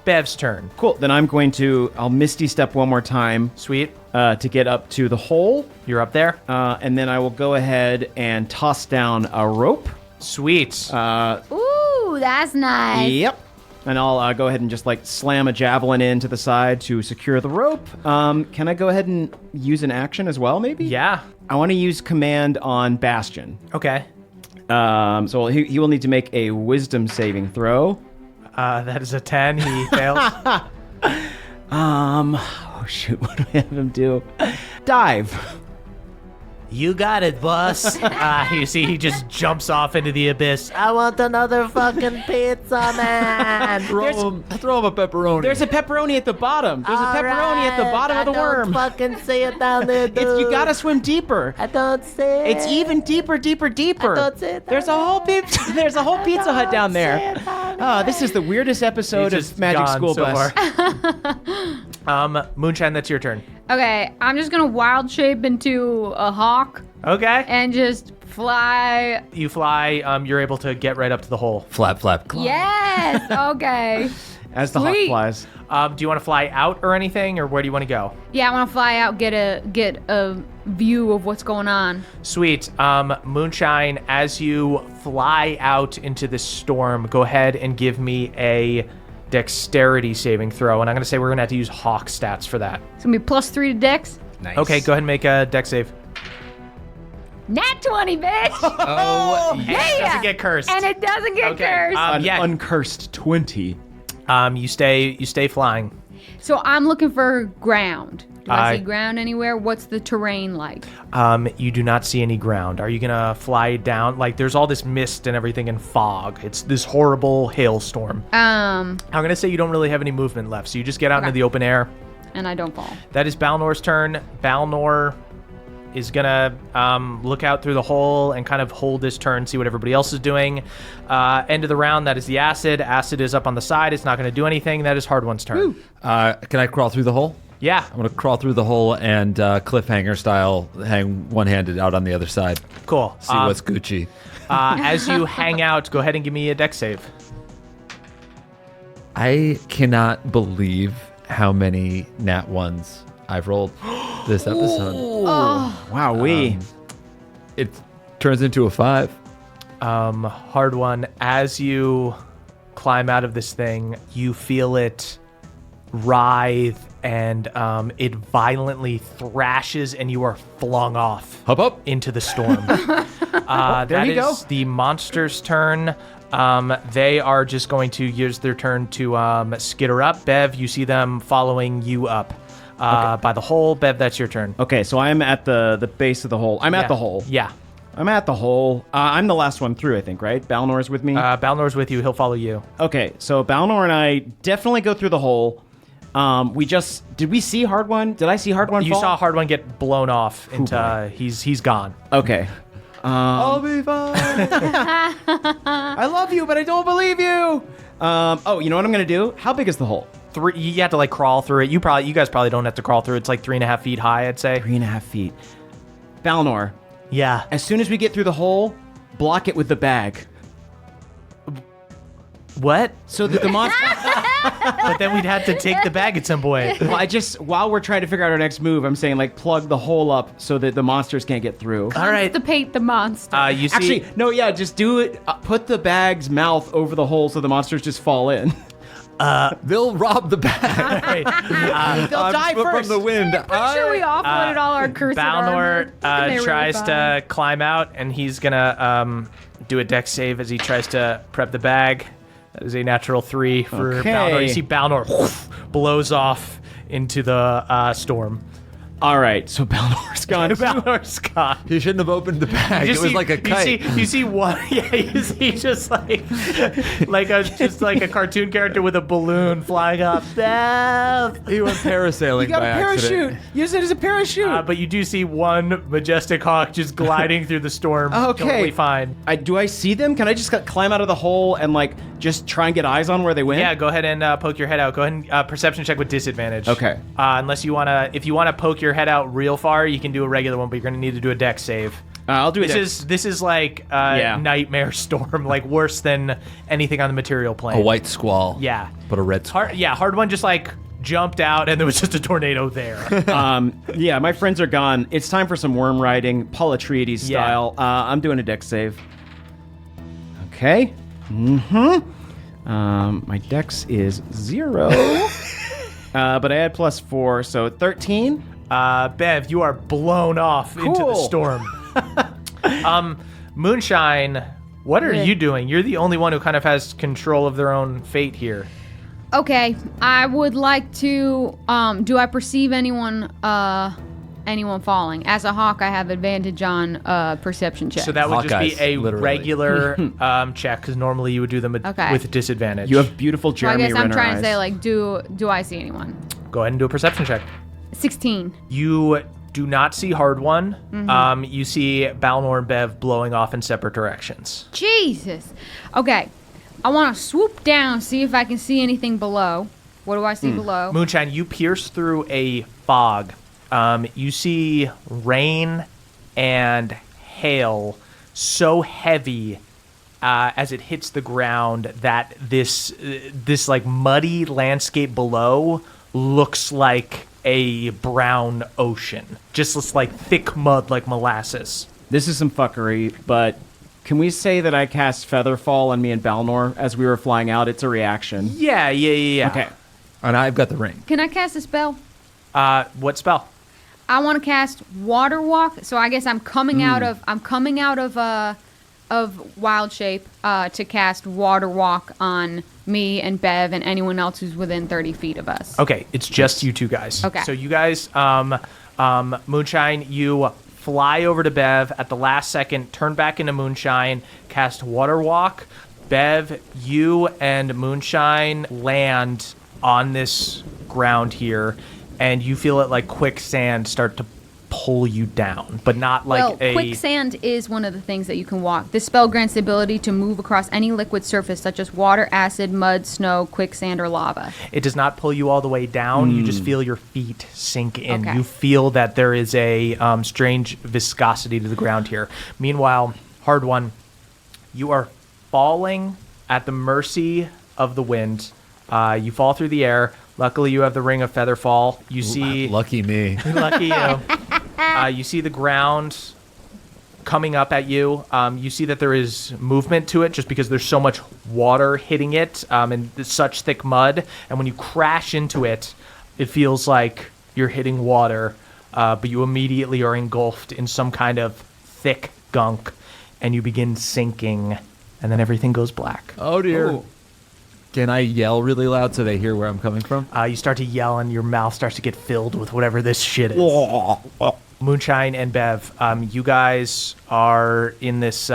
Bev's turn. Cool. Then I'll Misty Step one more time Sweet. to get up to the hole. You're up there. And then I will go ahead and toss down a rope. Sweet. Ooh, that's nice. Yep. And I'll go ahead and just like slam a javelin into the side to secure the rope. Can I go ahead and use an action as well, maybe? Yeah. I want to use command on Bastion. Okay. So he will need to make a wisdom saving throw. That is a 10. He fails. Oh shoot, what do I have him do? Dive. You got it, boss. You see, he just jumps off into the abyss. I want another fucking pizza, man. Throw him a pepperoni. There's a pepperoni at the bottom. There's a pepperoni at the bottom of the worm. I don't fucking see it down there, dude. You gotta swim deeper. I don't see it. It's even deeper, deeper, deeper. I don't see it. There's a whole Pizza Hut down there. Oh, this is the weirdest episode He's just of Magic gone School so Bus. far. Moonshine, that's your turn. Okay, I'm just gonna wild shape into a hawk Okay. and just fly. You fly. You're able to get right up to the hole. Flap, flap, claw. Yes. Okay. As the hawk Sweet. flies. Do you want to fly out or anything, or where do you want to go? Yeah, I want to fly out, get a view of what's going on. Sweet. Moonshine, as you fly out into this storm, go ahead and give me a dexterity saving throw. And I'm going to say we're going to have to use hawk stats for that. It's gonna be +3 to Dex. Nice. Okay, go ahead and make a dex save. Nat 20, bitch. Oh, And it doesn't get cursed. And it doesn't get Okay, cursed. An yeah. uncursed 20. You stay flying. So I'm looking for ground. Do I I- see ground anywhere? What's the terrain like? You do not see any ground. Are you gonna fly down? Like, there's all this mist and everything and fog. It's this horrible hailstorm. I'm gonna say you don't really have any movement left, so you just get out into the open air. And I don't fall. That is Balnor's turn. Balnor is gonna look out through the hole and kind of hold his turn, see what everybody else is doing. End of the round, that is the acid. Acid is up on the side. It's not gonna do anything. That is Hard One's turn. can I crawl through the hole? Yeah, I'm going to crawl through the hole and cliffhanger style hang one-handed out on the other side. cool. See what's Gucci. As you hang out, go ahead and give me a dex save. I cannot believe how many nat ones I've rolled this episode. Wow, It turns into a 5. Hard One, as you climb out of this thing, you feel it writhe and it violently thrashes and you are flung off Hop up. into the storm. there you go. The monster's turn. They are just going to use their turn to skitter up. Bev, you see them following you up by the hole. Bev, that's your turn. Okay, so I'm at the base of the hole. I'm Yeah. at the hole. Yeah. I'm at the hole. I'm the last one through, I think, right? Balnor's with me? Balnor's with you. He'll follow you. Okay, so Balnor and I definitely go through the hole. Did we see Hard One? Did I see Hard One You fall? saw Hard One get blown off into he's gone. Okay. I'll be fine. I love you, but I don't believe you. You know what I'm gonna do? How big is the hole? You have to like crawl through it. You guys probably don't have to crawl through it. It's like 3.5 feet high, I'd say. 3.5 feet. Balnor, Yeah. as soon as we get through the hole, block it with the bag. What? So that the monster... But then we'd have to take the bag at some point. Well, while we're trying to figure out our next move, I'm saying, like, plug the hole up so that the monsters can't get through. All right. Constipate the monster. You see. Actually, no, yeah, just do it. Put the bag's mouth over the hole so the monsters just fall in. They'll rob the bag. They'll die from first. the wind. I'm sure we offloaded all our cursed armor. Balnor tries to climb out, and he's gonna do a dex save as he tries to prep the bag. That is a natural 3 for Okay. Balnor. You see Balnor blows off into the storm. All right, so Balnor's gone. Balnor's gone. He shouldn't have opened the bag. It was like a kite. You see one. Yeah, you see just like a cartoon character with a balloon flying up. Bev. He went parasailing You got by a parachute. accident. Use it as a parachute. But you do see one majestic hawk just gliding through the storm. Okay. Totally fine. Do I see them? Can I just climb out of the hole and like just try and get eyes on where they went? Yeah, go ahead and poke your head out. Go ahead and perception check with disadvantage. Okay. Unless you wanna, if you wanna poke your head out real far, you can do a regular one, but you're gonna need to do a dex save. I'll do it. This is like nightmare storm, like worse than anything on the material plane. A white squall. Yeah. But a red squall. Hard One just like jumped out, and there was just a tornado there. Yeah, my friends are gone. It's time for some worm riding, Paul Atreides style. I'm doing a dex save. Okay. My dex is 0. But I had +4, so 13. Bev, you are blown off into the Cool. storm. Moonshine, what are you doing? You're the only one who kind of has control of their own fate here. Okay, I would like to. Do I perceive anyone falling? As a hawk, I have advantage on perception check. So that would just be Hawkeyes, a literally. regular check, because normally you would do them with disadvantage. You have beautiful So I Jeremy guess I'm Renner trying eyes. to say, like, do I see anyone? Go ahead and do a perception check. 16. You do not see Hard One. You see Balnor and Bev blowing off in separate directions. Jesus. Okay, I want to swoop down, see if I can see anything below. What do I see below? Moonshine, you pierce through a fog. You see rain and hail so heavy as it hits the ground that this like muddy landscape below looks like a brown ocean. Just looks like thick mud like molasses. This is some fuckery, but can we say that I cast Featherfall on me and Balnor as we were flying out? It's a reaction. Yeah. Okay. And I've got the ring. Can I cast a spell? What spell? I want to cast Water Walk. So I guess I'm coming out of Wild Shape to cast Water Walk on me and Bev and anyone else who's within 30 feet of us. Okay, it's just you two guys. Okay. So you guys, Moonshine, you fly over to Bev at the last second, turn back into Moonshine, cast Water Walk. Bev, you and Moonshine land on this ground here, and you feel it like quicksand start to pull you down, but not like quicksand is one of the things that you can walk. This spell grants the ability to move across any liquid surface such as water, acid, mud, snow, quicksand, or lava. It does not pull you all the way down. You just feel your feet sink in. Okay. You feel that there is a strange viscosity to the ground here. Meanwhile, Hard One, you are falling at the mercy of the wind. You fall through the air. Luckily, you have the Ring of Featherfall. You see... Lucky me. Lucky you. You see the ground coming up at you. You see that there is movement to it just because there's so much water hitting it and such thick mud. And when you crash into it, it feels like you're hitting water, but you immediately are engulfed in some kind of thick gunk, and you begin sinking, and then everything goes black. Oh, dear. Ooh. Can I yell really loud so they hear where I'm coming from? You start to yell, and your mouth starts to get filled with whatever this shit is. Moonshine and Bev, you guys are in this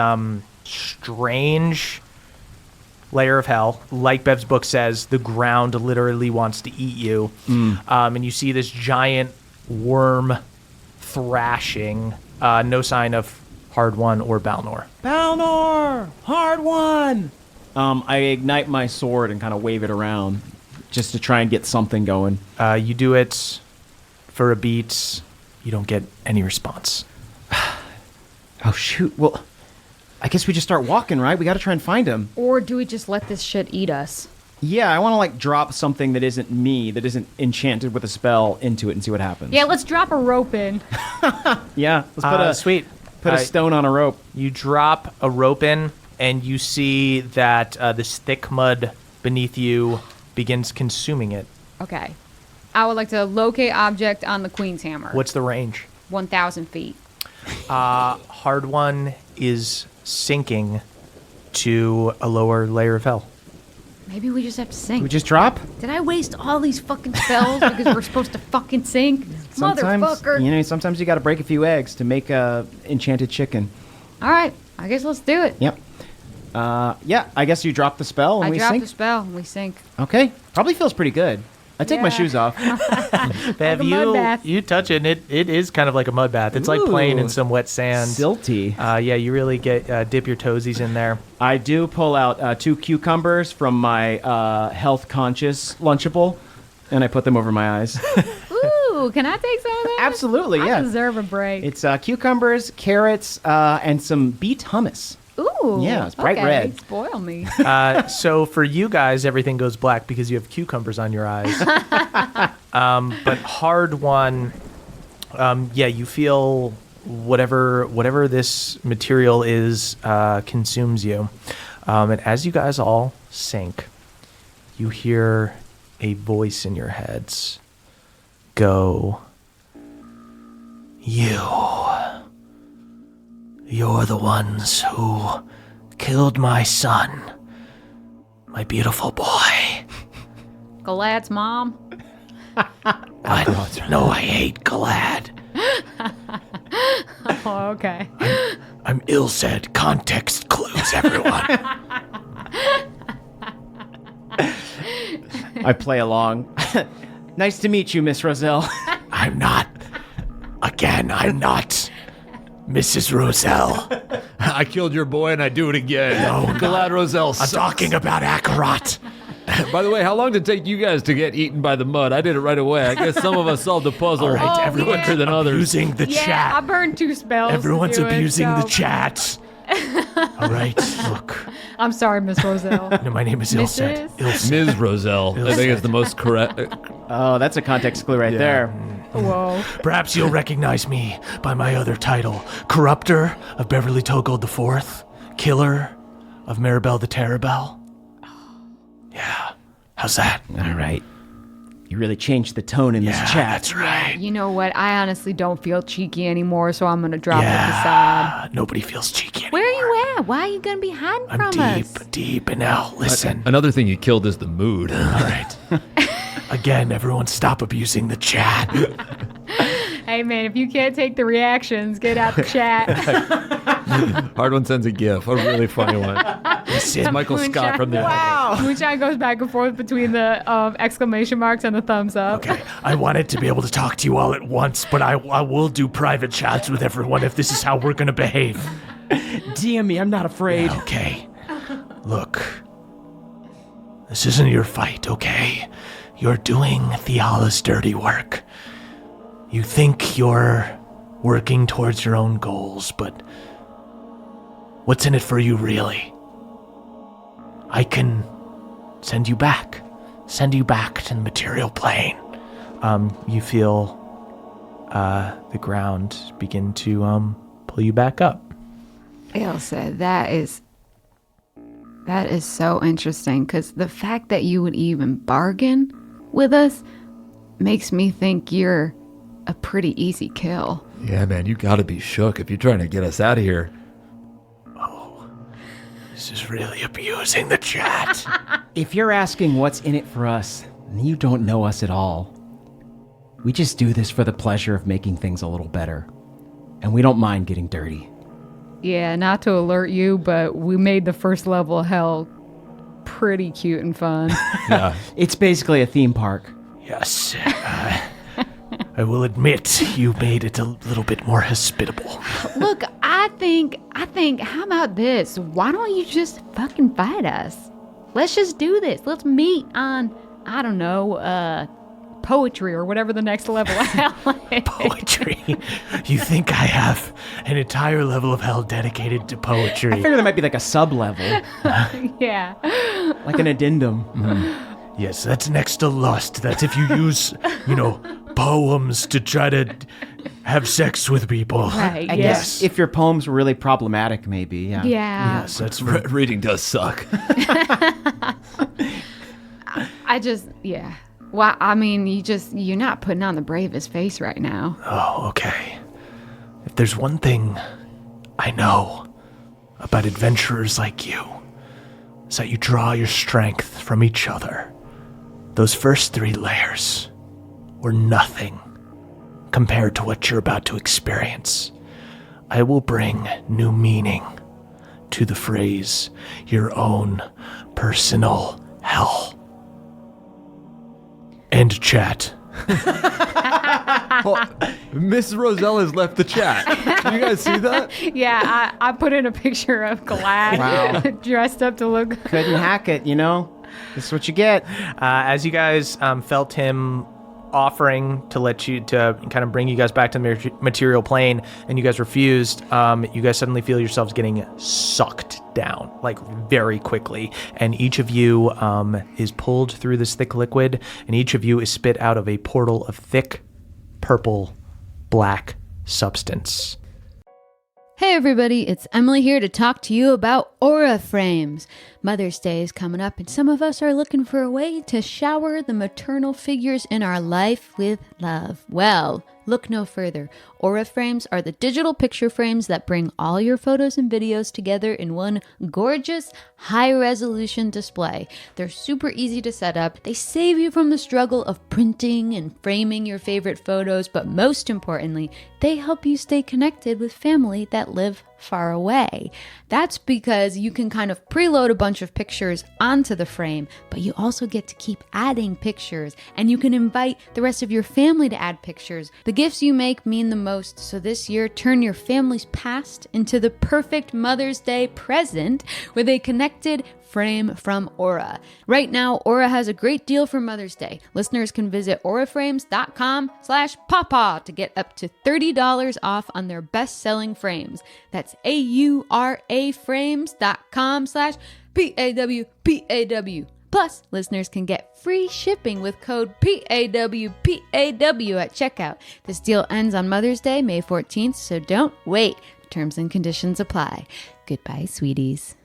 strange layer of hell. Like Bev's book says, the ground literally wants to eat you. And you see this giant worm thrashing. No sign of Hard One or Balnor. Balnor! Hard One! I ignite my sword and kind of wave it around just to try and get something going. You do it for a beat. You don't get any response. Oh, shoot. Well, I guess we just start walking, right? We got to try and find him. Or do we just let this shit eat us? Yeah, I want to, like, drop something that isn't me, that isn't enchanted with a spell into it and see what happens. Yeah, let's drop a rope in. Yeah, let's put a stone on a rope. You drop a rope in, and you see that this thick mud beneath you begins consuming it. Okay. I would like to locate object on the Queen's Hammer. What's the range? 1,000 feet. Hard One is sinking to a lower layer of hell. Maybe we just have to sink. We just drop? Did I waste all these fucking spells because we're supposed to fucking sink? Motherfucker. Sometimes you got to break a few eggs to make a enchanted chicken. All right. I guess let's do it. Yep. Yeah, I guess you drop the spell and we I drop sink. the spell and we sink. Okay. Probably feels pretty good. I take my shoes off. Bev, a mud bath. you touch it, and it is kind of like a mud bath. It's like playing in some wet sand. Silty. Yeah, you really get dip your toesies in there. I do pull out 2 cucumbers from my health-conscious Lunchable, and I put them over my eyes. Ooh, can I take some of that? Absolutely, yeah. I deserve a break. It's cucumbers, carrots, and some beet hummus. Ooh. Yeah, it's bright red. Spoil me. So for you guys, everything goes black because you have cucumbers on your eyes. But Hard One, yeah, you feel whatever this material is consumes you. And as you guys all sink, you hear a voice in your heads go, You're the ones who killed my son, my beautiful boy. Galad's mom. What? No, I hate Galad. Oh, okay. I'm ill-said. Context clues, everyone. I play along. Nice to meet you, Miss Roselle. I'm not. Again, I'm not Mrs. Roselle. I killed your boy and I do it again. No, Galad Roselle I'm sucks. talking about Akarat. By the way, how long did it take you guys to get eaten by the mud? I did it right away. I guess some of us solved the puzzle All right, everyone quicker than others. Abusing the Yeah, chat. I burned 2 spells. to Everyone's do it, abusing the so- chat. All right, look. I'm sorry, Miss Roselle. No, my name is Ilset. Mrs.? Ilset. Ms. Roselle, I think it's the most correct. Oh, that's a context clue right there. Whoa. Perhaps you'll recognize me by my other title, Corrupter of Beverly Togold IV, Killer of Maribel the Terrible. Yeah, how's that? All right. You really changed the tone in this chat. That's right. You know what? I honestly don't feel cheeky anymore, so I'm going to drop the facade. Nobody feels cheeky anymore. Where are you at? Why are you going to be hiding I'm from deep, us? deep, and now listen. Another thing you killed is the mood. All right. Again, everyone stop abusing the chat. Hey, man, if you can't take the reactions, get out the chat. Hard One sends a gif, a really funny one. Listen, It's Michael Scott from the Moonshine goes back and forth between the exclamation marks and the thumbs up. okay, I wanted to be able to talk to you all at once, but I will do private chats with everyone if this is how we're going to behave. DM me, I'm not afraid. Okay. Look, this isn't your fight, okay? You're doing Theala's dirty work. You think you're working towards your own goals, but what's in it for you, really? I can send you back to the material plane. You feel the ground begin to pull you back up. Ilse, that is so interesting, because the fact that you would even bargain with us makes me think you're a pretty easy kill. Yeah, man, you gotta be shook if you're trying to get us out of here. This is really abusing the chat. If you're asking what's in it for us, you don't know us at all. We just do this for the pleasure of making things a little better. And we don't mind getting dirty. Yeah, not to alert you, but we made the first level of hell pretty cute and fun. Yeah. It's basically a theme park. Yes. I will admit you made it a little bit more hospitable. Look, I think, how about this? Why don't you just fucking fight us? Let's just do this. Let's meet on, I don't know, poetry or whatever the next level of hell is. Poetry? You think I have an entire level of hell dedicated to I poetry? figure there might be like a sub-level, Yeah. like an addendum. Yes, that's next to lust. That's if you use, poems to try to have sex with people. Right, I guess if your poems were really problematic, maybe, yeah. Yeah. Yes, that's Reading does suck. I just, yeah. Well, I mean, you're not putting on the bravest face right now. Oh, okay. If there's one thing I know about adventurers like you, it's that you draw your strength from each other. Those first 3 layers were nothing compared to what you're about to experience. I will bring new meaning to the phrase, your own personal hell. End chat. Miss Rosella's left the chat. Did you guys see that? Yeah, I put in a picture of Glad dressed up to look. Couldn't hack it, This is what you get. As you guys felt him offering to kind of bring you guys back to the material plane, and you guys refused, you guys suddenly feel yourselves getting sucked down, like very quickly, and each of you is pulled through this thick liquid, and each of you is spit out of a portal of thick purple black substance. Hey everybody, it's Emily here to talk to you about Aura Frames. Mother's Day is coming up and some of us are looking for a way to shower the maternal figures in our life with love. Well, look no further. Aura Frames are the digital picture frames that bring all your photos and videos together in one gorgeous, high-resolution display. They're super easy to set up. They save you from the struggle of printing and framing your favorite photos, but most importantly, they help you stay connected with family that live far away. That's because you can kind of preload a bunch of pictures onto the frame, but you also get to keep adding pictures, and you can invite the rest of your family to add pictures. The gifts you make mean the most, so this year, turn your family's past into the perfect Mother's Day present with a connected frame from Aura. Right now, Aura has a great deal for Mother's Day. Listeners can visit auraframes.com/papa to get up to $30 off on their best-selling frames. That's auraframes.com/PAWPAW. Plus, listeners can get free shipping with code PAWPAW at checkout. This deal ends on Mother's Day, May 14th, so don't wait. Terms and conditions apply. Goodbye, sweeties.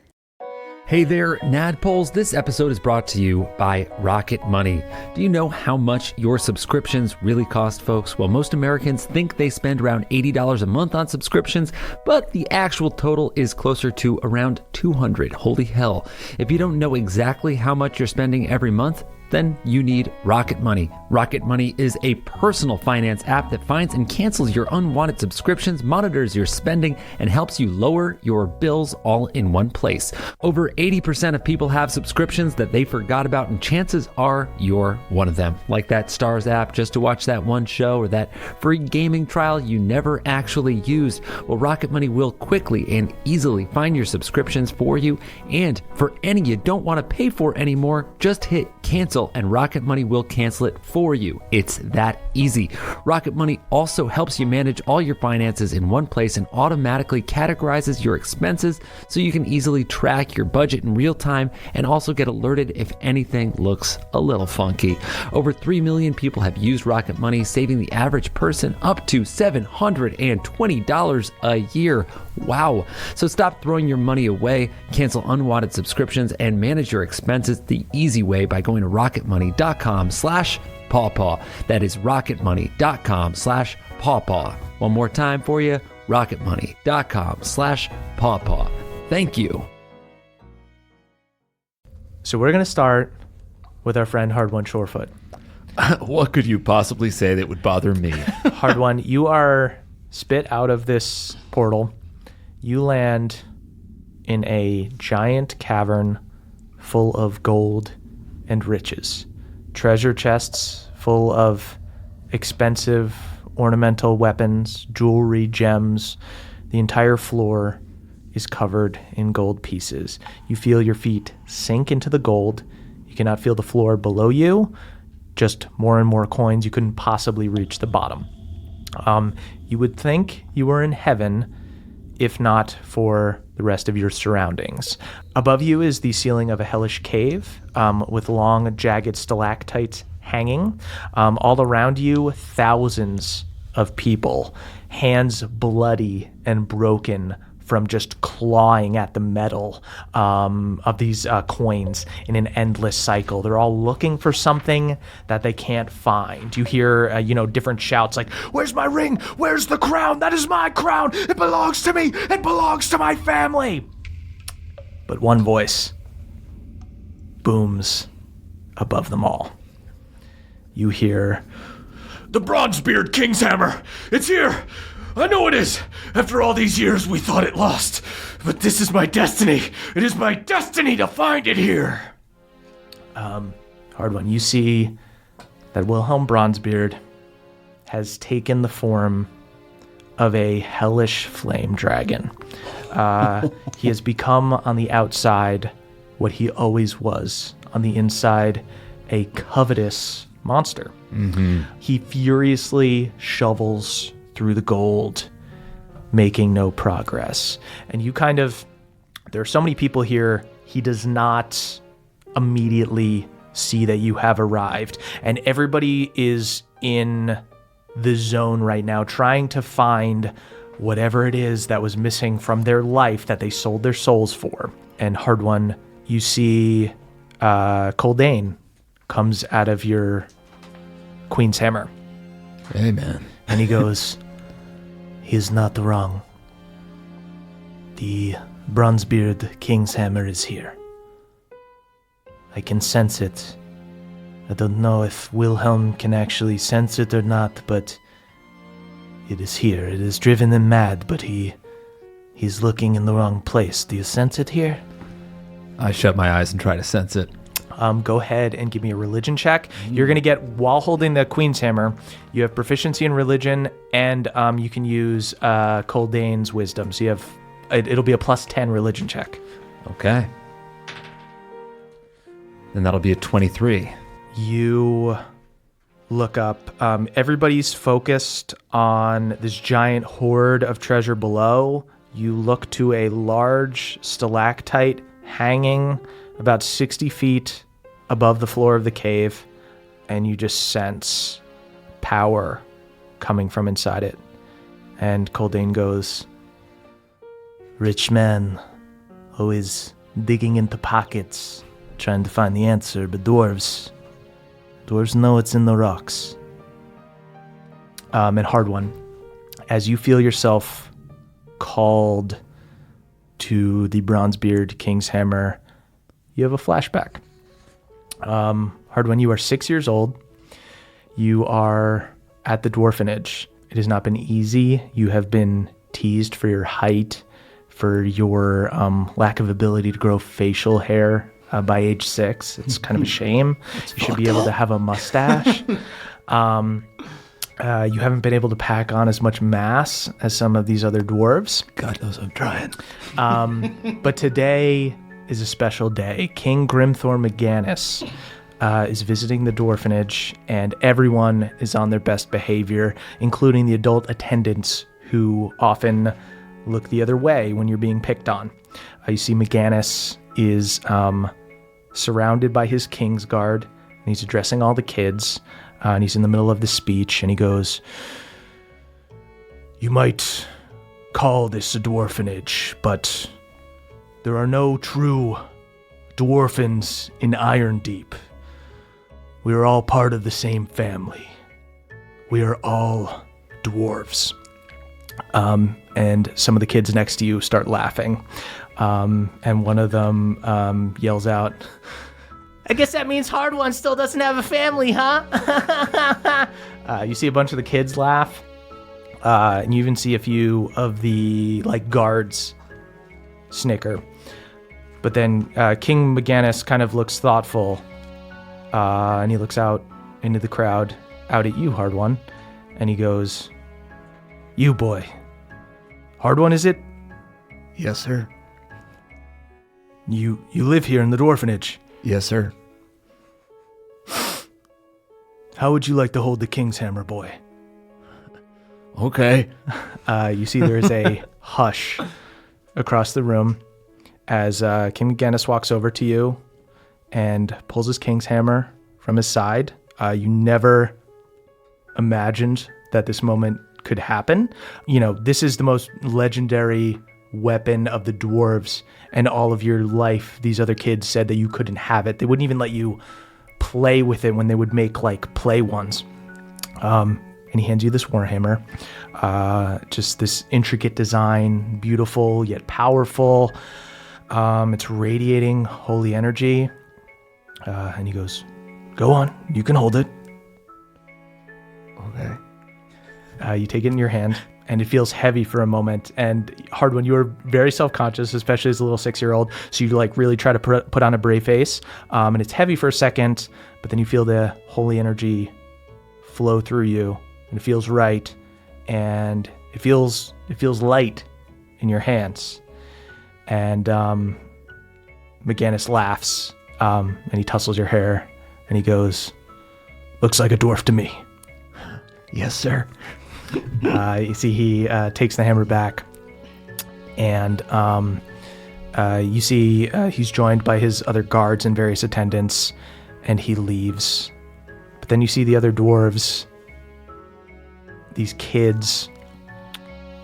Hey there, Nadpoles. This episode is brought to you by Rocket Money. Do you know how much your subscriptions really cost, folks? Well, most Americans think they spend around $80 a month on subscriptions, but the actual total is closer to around $200. Holy hell. If you don't know exactly how much you're spending every month, then you need Rocket Money. Rocket Money is a personal finance app that finds and cancels your unwanted subscriptions, monitors your spending, and helps you lower your bills all in one place. Over 80% of people have subscriptions that they forgot about, and chances are you're one of them. Like that Stars app just to watch that one show, or that free gaming trial you never actually used. Well, Rocket Money will quickly and easily find your subscriptions for you, and for any you don't want to pay for anymore, just hit cancel and Rocket Money will cancel it for you. It's that easy. Rocket Money also helps you manage all your finances in one place and automatically categorizes your expenses so you can easily track your budget in real time and also get alerted if anything looks a little funky. Over 3 million people have used Rocket Money, saving the average person up to $720 a year. Wow. So stop throwing your money away, cancel unwanted subscriptions, and manage your expenses the easy way by going to rocketmoney.com/pawpaw. That is rocketmoney.com/pawpaw. One more time for you, rocketmoney.com/pawpaw. Thank you. So we're going to start with our friend Hard One Shorefoot. What could you possibly say that would bother me? Hard One, you are spit out of this portal. You land in a giant cavern full of gold and riches. Treasure chests full of expensive ornamental weapons, jewelry, gems. The entire floor is covered in gold pieces. You feel your feet sink into the gold. You cannot feel the floor below you. Just more and more coins. You couldn't possibly reach the bottom. You would think you were in heaven, if not for the rest of your surroundings. Above you is the ceiling of a hellish cave with long, jagged stalactites hanging. All around you, thousands of people, hands bloody and broken from just clawing at the metal of these coins in an endless cycle. They're all looking for something that they can't find. You hear, different shouts like, "Where's my ring? Where's the crown? That is my crown. It belongs to me. It belongs to my family." But one voice booms above them all. You hear, "The Bronzebeard King's hammer. It's here. I know it is. After all these years, we thought it lost. But this is my destiny. It is my destiny to find it here." Hard One, you see that Wilhelm Bronzebeard has taken the form of a hellish flame dragon. He has become on the outside what he always was. On the inside, a covetous monster. Mm-hmm. He furiously shovels through the gold, making no progress. And you there are so many people here, he does not immediately see that you have arrived. And everybody is in the zone right now, trying to find whatever it is that was missing from their life that they sold their souls for. And Hard One, you see Coldane comes out of your Queen's Hammer. Hey, man. And he goes, "He is not wrong. The Bronzebeard King's Hammer is here. I can sense it. I don't know if Wilhelm can actually sense it or not, but it is here. It has driven him mad, but he's looking in the wrong place. Do you sense it here?" I shut my eyes and try to sense it. Go ahead and give me a religion check. You're going to get, while holding the Queen's Hammer, you have proficiency in religion, and you can use Coldane's wisdom. So you have, it'll be a +10 religion check. Okay. Then that'll be a 23. You look up. Everybody's focused on this giant hoard of treasure below. You look to a large stalactite hanging about 60 feet above the floor of the cave, and you just sense power coming from inside it. And Coldane goes, "Rich man, always digging into pockets, trying to find the answer, but dwarves know it's in the rocks. And hard one, as you feel yourself called to the Bronzebeard King's Hammer, you have a flashback. Hard one, you are 6 years old. You are at the dwarfenage. It has not been easy. You have been teased for your height, for your lack of ability to grow facial hair by age 6. It's kind of a shame. You should be able to have a mustache. You haven't been able to pack on as much mass as some of these other dwarves. God knows I'm trying. But today is a special day. King Grimthor McGannis is visiting the dwarfenage, and everyone is on their best behavior, including the adult attendants who often look the other way when you're being picked on. You see McGannis is surrounded by his King's Guard, and he's addressing all the kids, and he's in the middle of the speech, and he goes, "You might call this a dwarfenage, but there are no true dwarfins in Iron Deep. We are all part of the same family. We are all dwarves." And some of the kids next to you start laughing. And one of them yells out, "I guess that means Hard One still doesn't have a family, huh?" You see a bunch of the kids laugh. And you even see a few of the guards snicker. But then King McGannis kind of looks thoughtful. And he looks out into the crowd, out at you, Hard One. And he goes, "You, boy. Hard One, is it? Yes, sir. You live here in the dwarfenage. Yes, sir. How would you like to hold the King's Hammer, boy?" Okay. You see there is a hush across the room as King McGannis walks over to you and pulls his King's Hammer from his side. You never imagined that this moment could happen. You know, this is the most legendary weapon of the dwarves, and all of your life these other kids said that you couldn't have it. They wouldn't even let you play with it when they would make play ones. And he hands you this warhammer, just this intricate design, beautiful yet powerful. It's radiating holy energy. And he goes, "Go on, you can hold it." Okay. You take it in your hand, and it feels heavy for a moment. And Hard One, you are very self-conscious, especially as a little 6-year-old. So you really try to put on a brave face. And it's heavy for a second, but then you feel the holy energy flow through you, and it feels right, and it feels light in your hands. And McGannis laughs, and he tussles your hair, and he goes, "Looks like a dwarf to me." Yes, sir. You see he takes the hammer back, and you see he's joined by his other guards and various attendants, and he leaves. But then you see the other dwarves, these kids,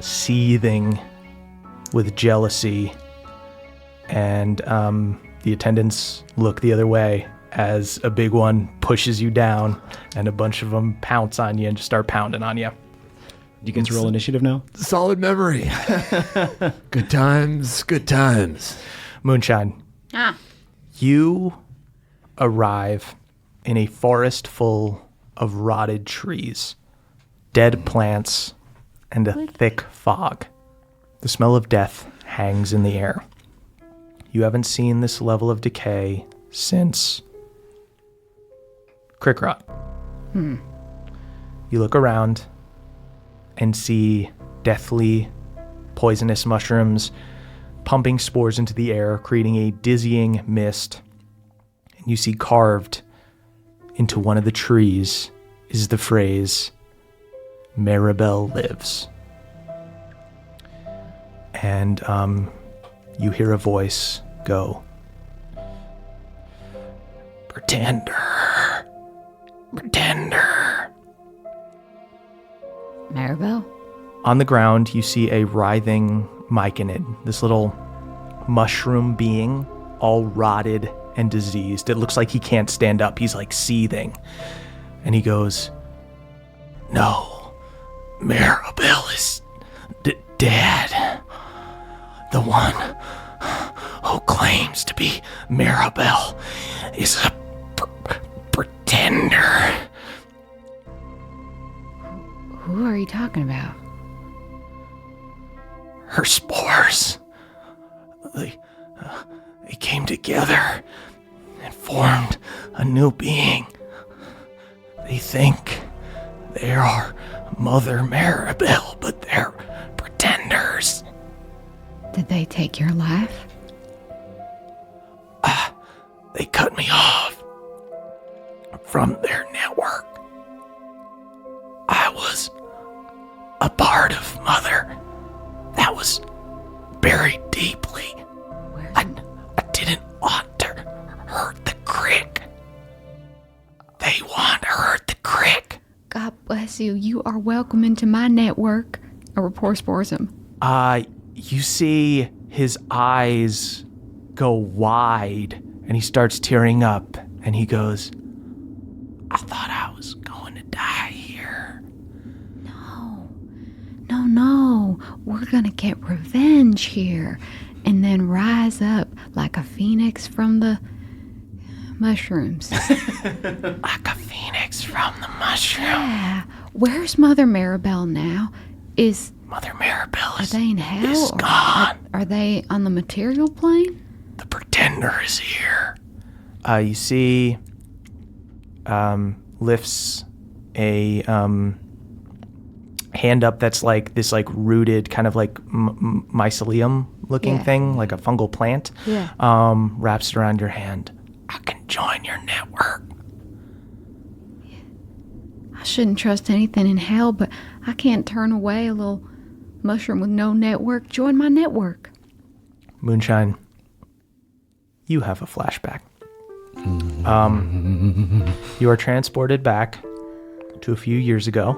seething with jealousy, and the attendants look the other way as a big one pushes you down, and a bunch of them pounce on you and just start pounding on you. Do you get to roll initiative now? Solid memory. Good times, good times. Moonshine, you arrive in a forest full of rotted trees, dead plants, and a thick fog. The smell of death hangs in the air. You haven't seen this level of decay since Crickrot. You look around and see deathly, poisonous mushrooms pumping spores into the air, creating a dizzying mist. And you see carved into one of the trees is the phrase, "Maribel lives." And you hear a voice go, "Pretender. Pretender." Maribel? On the ground, you see a writhing myconid, this little mushroom being all rotted and diseased. It looks like he can't stand up. He's like seething. And he goes, "No, Maribel is dead. The one who claims to be Maribel is a pretender." Who are you talking about? Her spores. They came together and formed a new being. They think they are Mother Maribel, but they're pretenders. Did they take your life? They cut me off from their network. I was a part of Mother that was buried deeply. I didn't want to hurt the crick. They want to hurt the crick. God bless you. You are welcome into my network. A rapport spores him. You see his eyes go wide, and he starts tearing up, and he goes, "I thought I was going to die here." No. We're gonna get revenge here. And then rise up like a phoenix from the mushrooms. Like a phoenix from the mushroom. Yeah. Where's Mother Maribel now? Mother Maribel Are they in hell? is or gone. Are they on the material plane? The pretender is here. You see, lifts a hand up that's like this like rooted kind of like mycelium looking thing, like a fungal plant. Yeah. Wraps it around your hand. I can join your network. I shouldn't trust anything in hell, but I can't turn away a little mushroom with no network. Join my network. Moonshine, you have a flashback. You are transported back to a few years ago.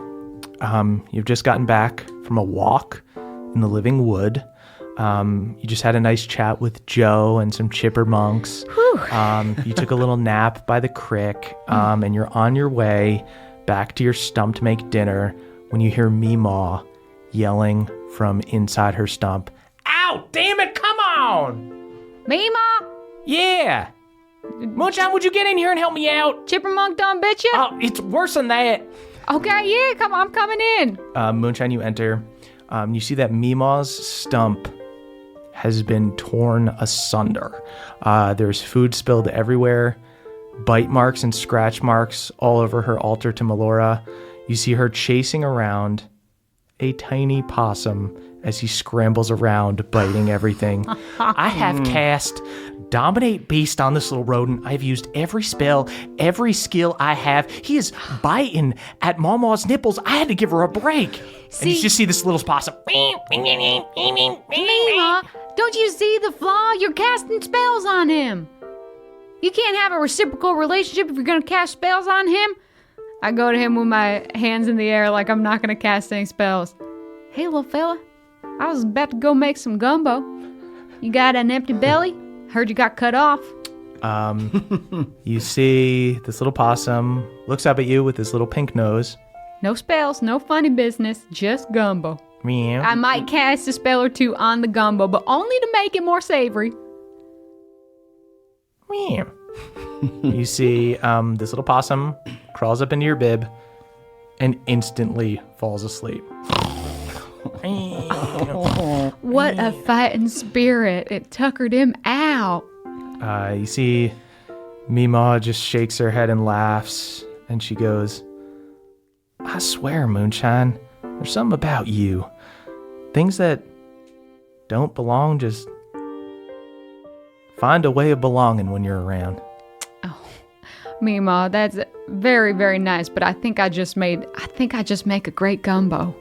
You've just gotten back from a walk in the living wood. You just had a nice chat with Joe and some chipper monks. You took a little nap by the crick, and you're on your way back to your stump to make dinner when you hear Meemaw yelling from inside her stump. "Ow, damn it, come on!" Meemaw! Yeah! Moonshine, would you get in here and help me out? Chippermunk done bit you? Oh, it's worse than that. Okay, yeah, come on, I'm coming in. Moonshine, you enter. You see that Meemaw's stump has been torn asunder. There's food spilled everywhere, bite marks and scratch marks all over her altar to Melora. You see her chasing around a tiny possum as he scrambles around, biting everything. I have cast Dominate Beast on this little rodent. I've used every spell, every skill I have. He is biting at Mawmaw's nipples. I had to give her a break. And you just see this little possum. Meemaw, don't you see the flaw? You're casting spells on him. You can't have a reciprocal relationship if you're going to cast spells on him. I go to him with my hands in the air like I'm not going to cast any spells. Hey, little fella, I was about to go make some gumbo. You got an empty belly? Heard you got cut off. You see this little possum looks up at you with his little pink nose. No spells, no funny business, just gumbo. Meow. I might cast a spell or two on the gumbo, but only to make it more savory. Meow. You see this little possum crawls up into your bib and instantly falls asleep. What a fighting spirit. It tuckered him out. You see Meemaw just shakes her head and laughs, and she goes, "I swear, Moonshine, there's something about you. Things that don't belong just find a way of belonging when you're around." Meemaw, that's very, very nice, but I think I just make a great gumbo.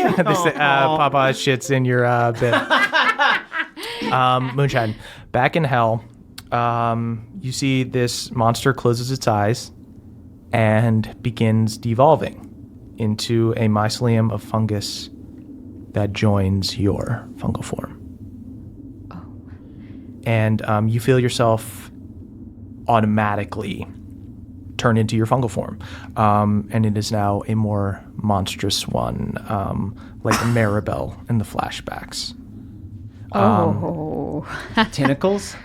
Papa shits in your bib. Moonshine, back in hell, you see this monster closes its eyes and begins devolving into a mycelium of fungus that joins your fungal form. and you feel yourself automatically turn into your fungal form, and it is now a more monstrous one, like Maribel in the flashbacks. Tentacles?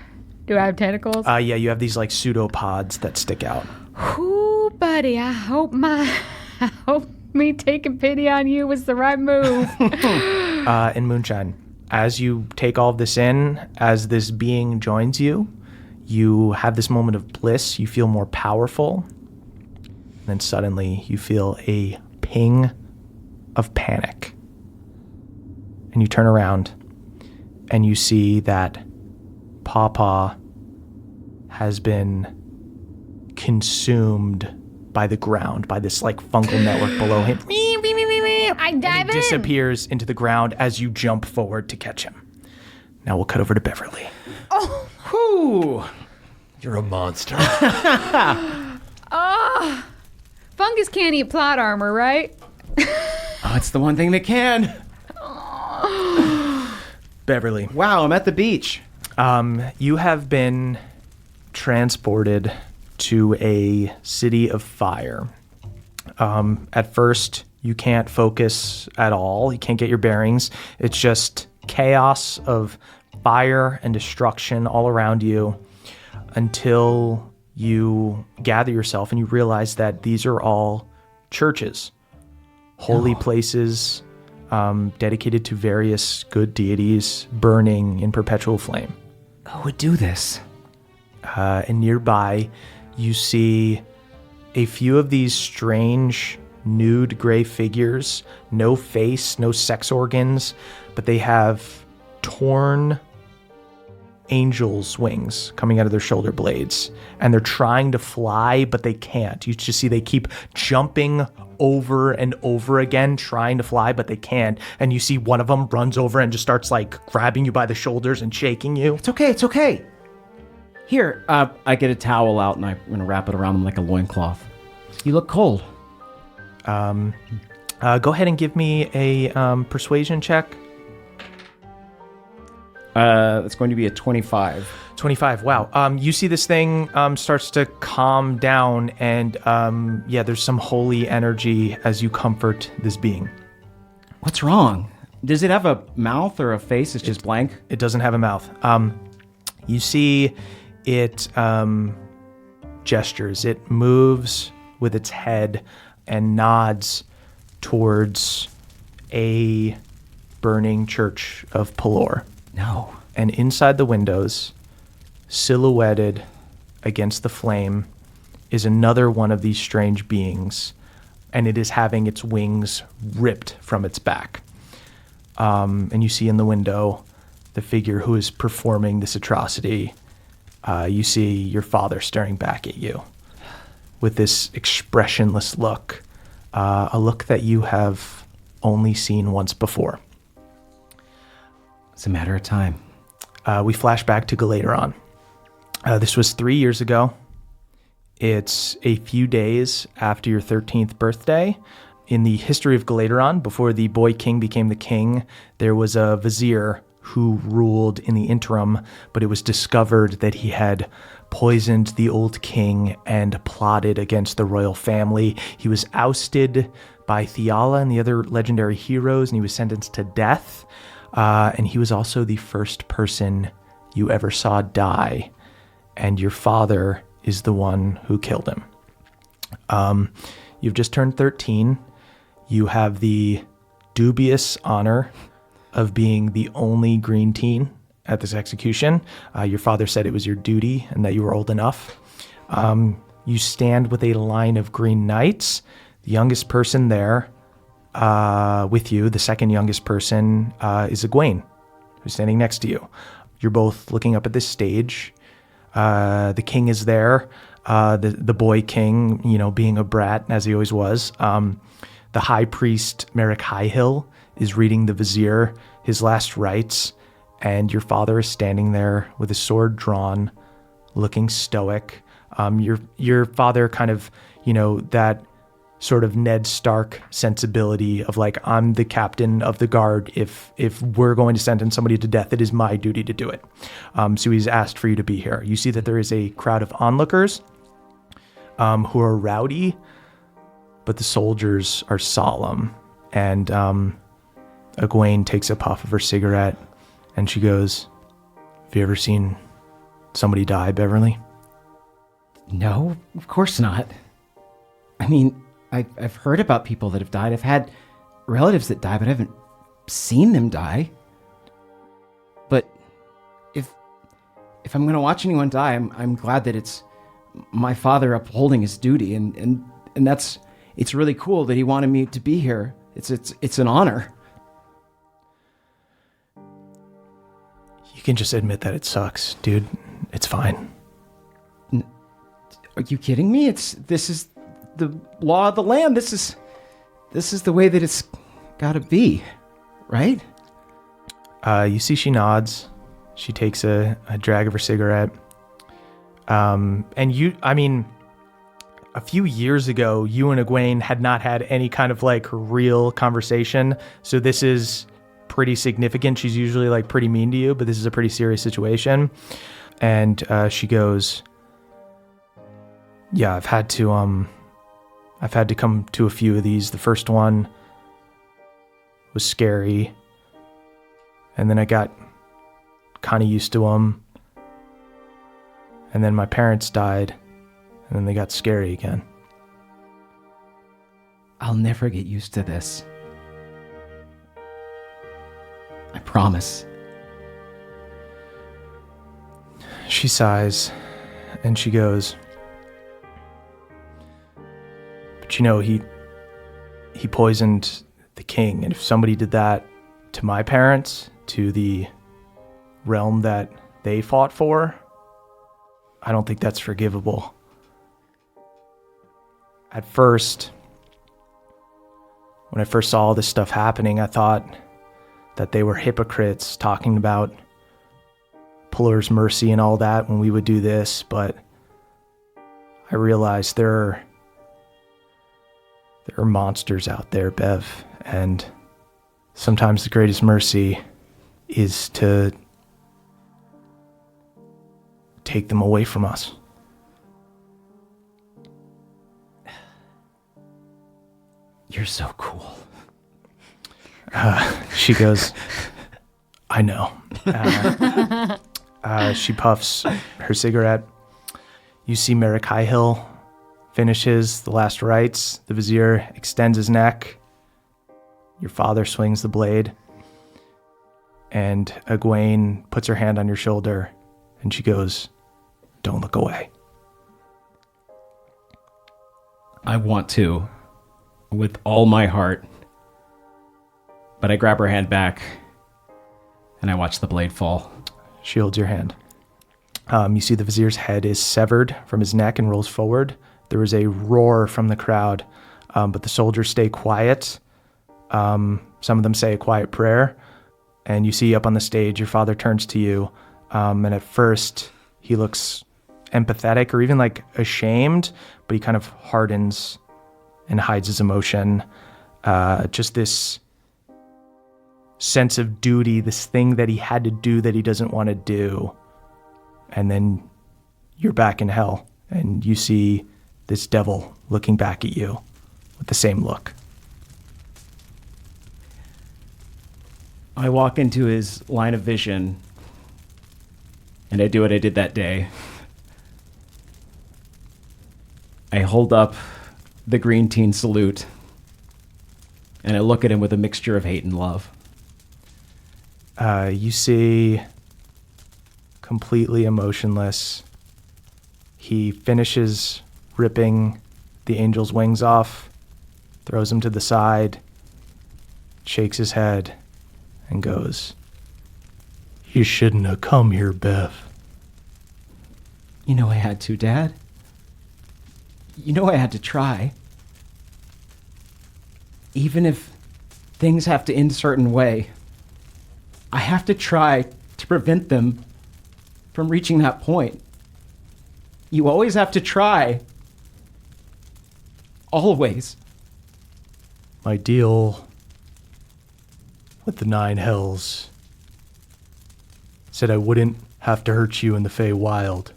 Do I have tentacles? Yeah, you have these like pseudopods that stick out. Ooh, buddy, I hope me taking pity on you was the right move. In Moonshine, as you take all of this in, as this being joins you, you have this moment of bliss. You feel more powerful. And then suddenly you feel a ping of panic. And you turn around and you see that Pawpaw has been consumed by the ground, by this like fungal network below him. I dive in. Disappears into the ground as you jump forward to catch him. Now we'll cut over to Beverly. Oh, Whew. You're a monster. fungus can't eat plot armor, right? Oh, it's the one thing that can. Beverly, Wow, I'm at the beach. you have been transported to a city of fire. At first, you can't focus at all. You can't get your bearings. It's just chaos of fire and destruction all around you until you gather yourself and you realize that these are all churches, holy places dedicated to various good deities burning in perpetual flame. Who would do this? And nearby, you see a few of these strange nude gray figures, no face, no sex organs, but they have torn angels' wings coming out of their shoulder blades, and they're trying to fly, but they can't. You just see they keep jumping over and over again, trying to fly, but they can't. And you see one of them runs over and just starts like grabbing you by the shoulders and shaking you. It's okay, it's okay. Here, I get a towel out and I'm gonna wrap it around them like a loincloth. You look cold. Go ahead and give me a persuasion check. It's going to be a 25. 25. Wow. You see this thing starts to calm down, and there's some holy energy as you comfort this being. What's wrong? Does it have a mouth or a face? It's just blank? It doesn't have a mouth. You see it gestures. It moves with its head and nods towards a burning church of Pelor. No. And inside the windows, silhouetted against the flame, is another one of these strange beings, and it is having its wings ripped from its back. And you see in the window the figure who is performing this atrocity. You see your father staring back at you with this expressionless look, a look that you have only seen once before. It's a matter of time. We flash back to Galateron. This was 3 years ago. It's a few days after your 13th birthday. In the history of Galateron, before the boy king became the king, there was a vizier who ruled in the interim, but it was discovered that he had poisoned the old king and plotted against the royal family. He was ousted by Theala and the other legendary heroes, and he was sentenced to death. And he was also the first person you ever saw die, and your father is the one who killed him. You've just turned 13. You have the dubious honor of being the only green teen at this execution. Your father said it was your duty and that you were old enough. You stand with a line of green knights. The youngest person there with you, the second youngest person, is Egwene, who's standing next to you. You're both looking up at this stage. The king is there, the boy king, being a brat, as he always was. The high priest, Merrick Highhill, is reading the vizier his last rites, and your father is standing there with his sword drawn, looking stoic. Your father kind of, that sort of Ned Stark sensibility of like, I'm the captain of the guard. If we're going to sentence somebody to death, it is my duty to do it. So he's asked for you to be here. You see that there is a crowd of onlookers who are rowdy, but the soldiers are solemn. And Egwene takes a puff of her cigarette and she goes, have you ever seen somebody die, Beverly? No, of course not. I mean, I've heard about people that have died. I've had relatives that die, but I haven't seen them die. But if I'm going to watch anyone die, I'm glad that it's my father upholding his duty, and that's, it's really cool that he wanted me to be here. It's an honor. You can just admit that it sucks, dude. It's fine. Are you kidding me? This is the law of the land. This is the way that it's got to be, right? You see she nods. She takes a drag of her cigarette. And a few years ago, you and Egwene had not had any kind of like real conversation. So this is pretty significant. She's usually like pretty mean to you, but this is a pretty serious situation. And she goes, yeah, I've had to come to a few of these. The first one was scary, and then I got kind of used to them, and then my parents died, and then they got scary again. I'll never get used to this. I promise. She sighs, and she goes, but you know, he poisoned the king, and if somebody did that to my parents, to the realm that they fought for, I don't think that's forgivable. At first, when I first saw all this stuff happening, I thought that they were hypocrites talking about Puller's mercy and all that when we would do this, but I realized there are monsters out there, Bev, and sometimes the greatest mercy is to take them away from us. You're so cool. She goes, I know. She puffs her cigarette. You see Merrick Highhill finishes the last rites. The vizier extends his neck. Your father swings the blade. And Egwene puts her hand on your shoulder and she goes, don't look away. I want to, with all my heart. But I grab her hand back and I watch the blade fall. She holds your hand. You see the vizier's head is severed from his neck and rolls forward. There is a roar from the crowd, but the soldiers stay quiet. Some of them say a quiet prayer. And you see up on the stage, your father turns to you. And at first, he looks empathetic or even like ashamed, but he kind of hardens and hides his emotion. Just this sense of duty, this thing that he had to do that he doesn't want to do. And then you're back in hell, and you see this devil looking back at you with the same look. I walk into his line of vision, and I do what I did that day. I hold up the green teen salute, and I look at him with a mixture of hate and love. You see, completely emotionless, he finishes ripping the angel's wings off, throws them to the side, shakes his head, and goes, you shouldn't have come here, Bev. You know I had to, Dad. You know I had to try. Even if things have to end a certain way, I have to try to prevent them from reaching that point. You always have to try. Always. My deal with the 9 Hells said I wouldn't have to hurt you in the Feywild.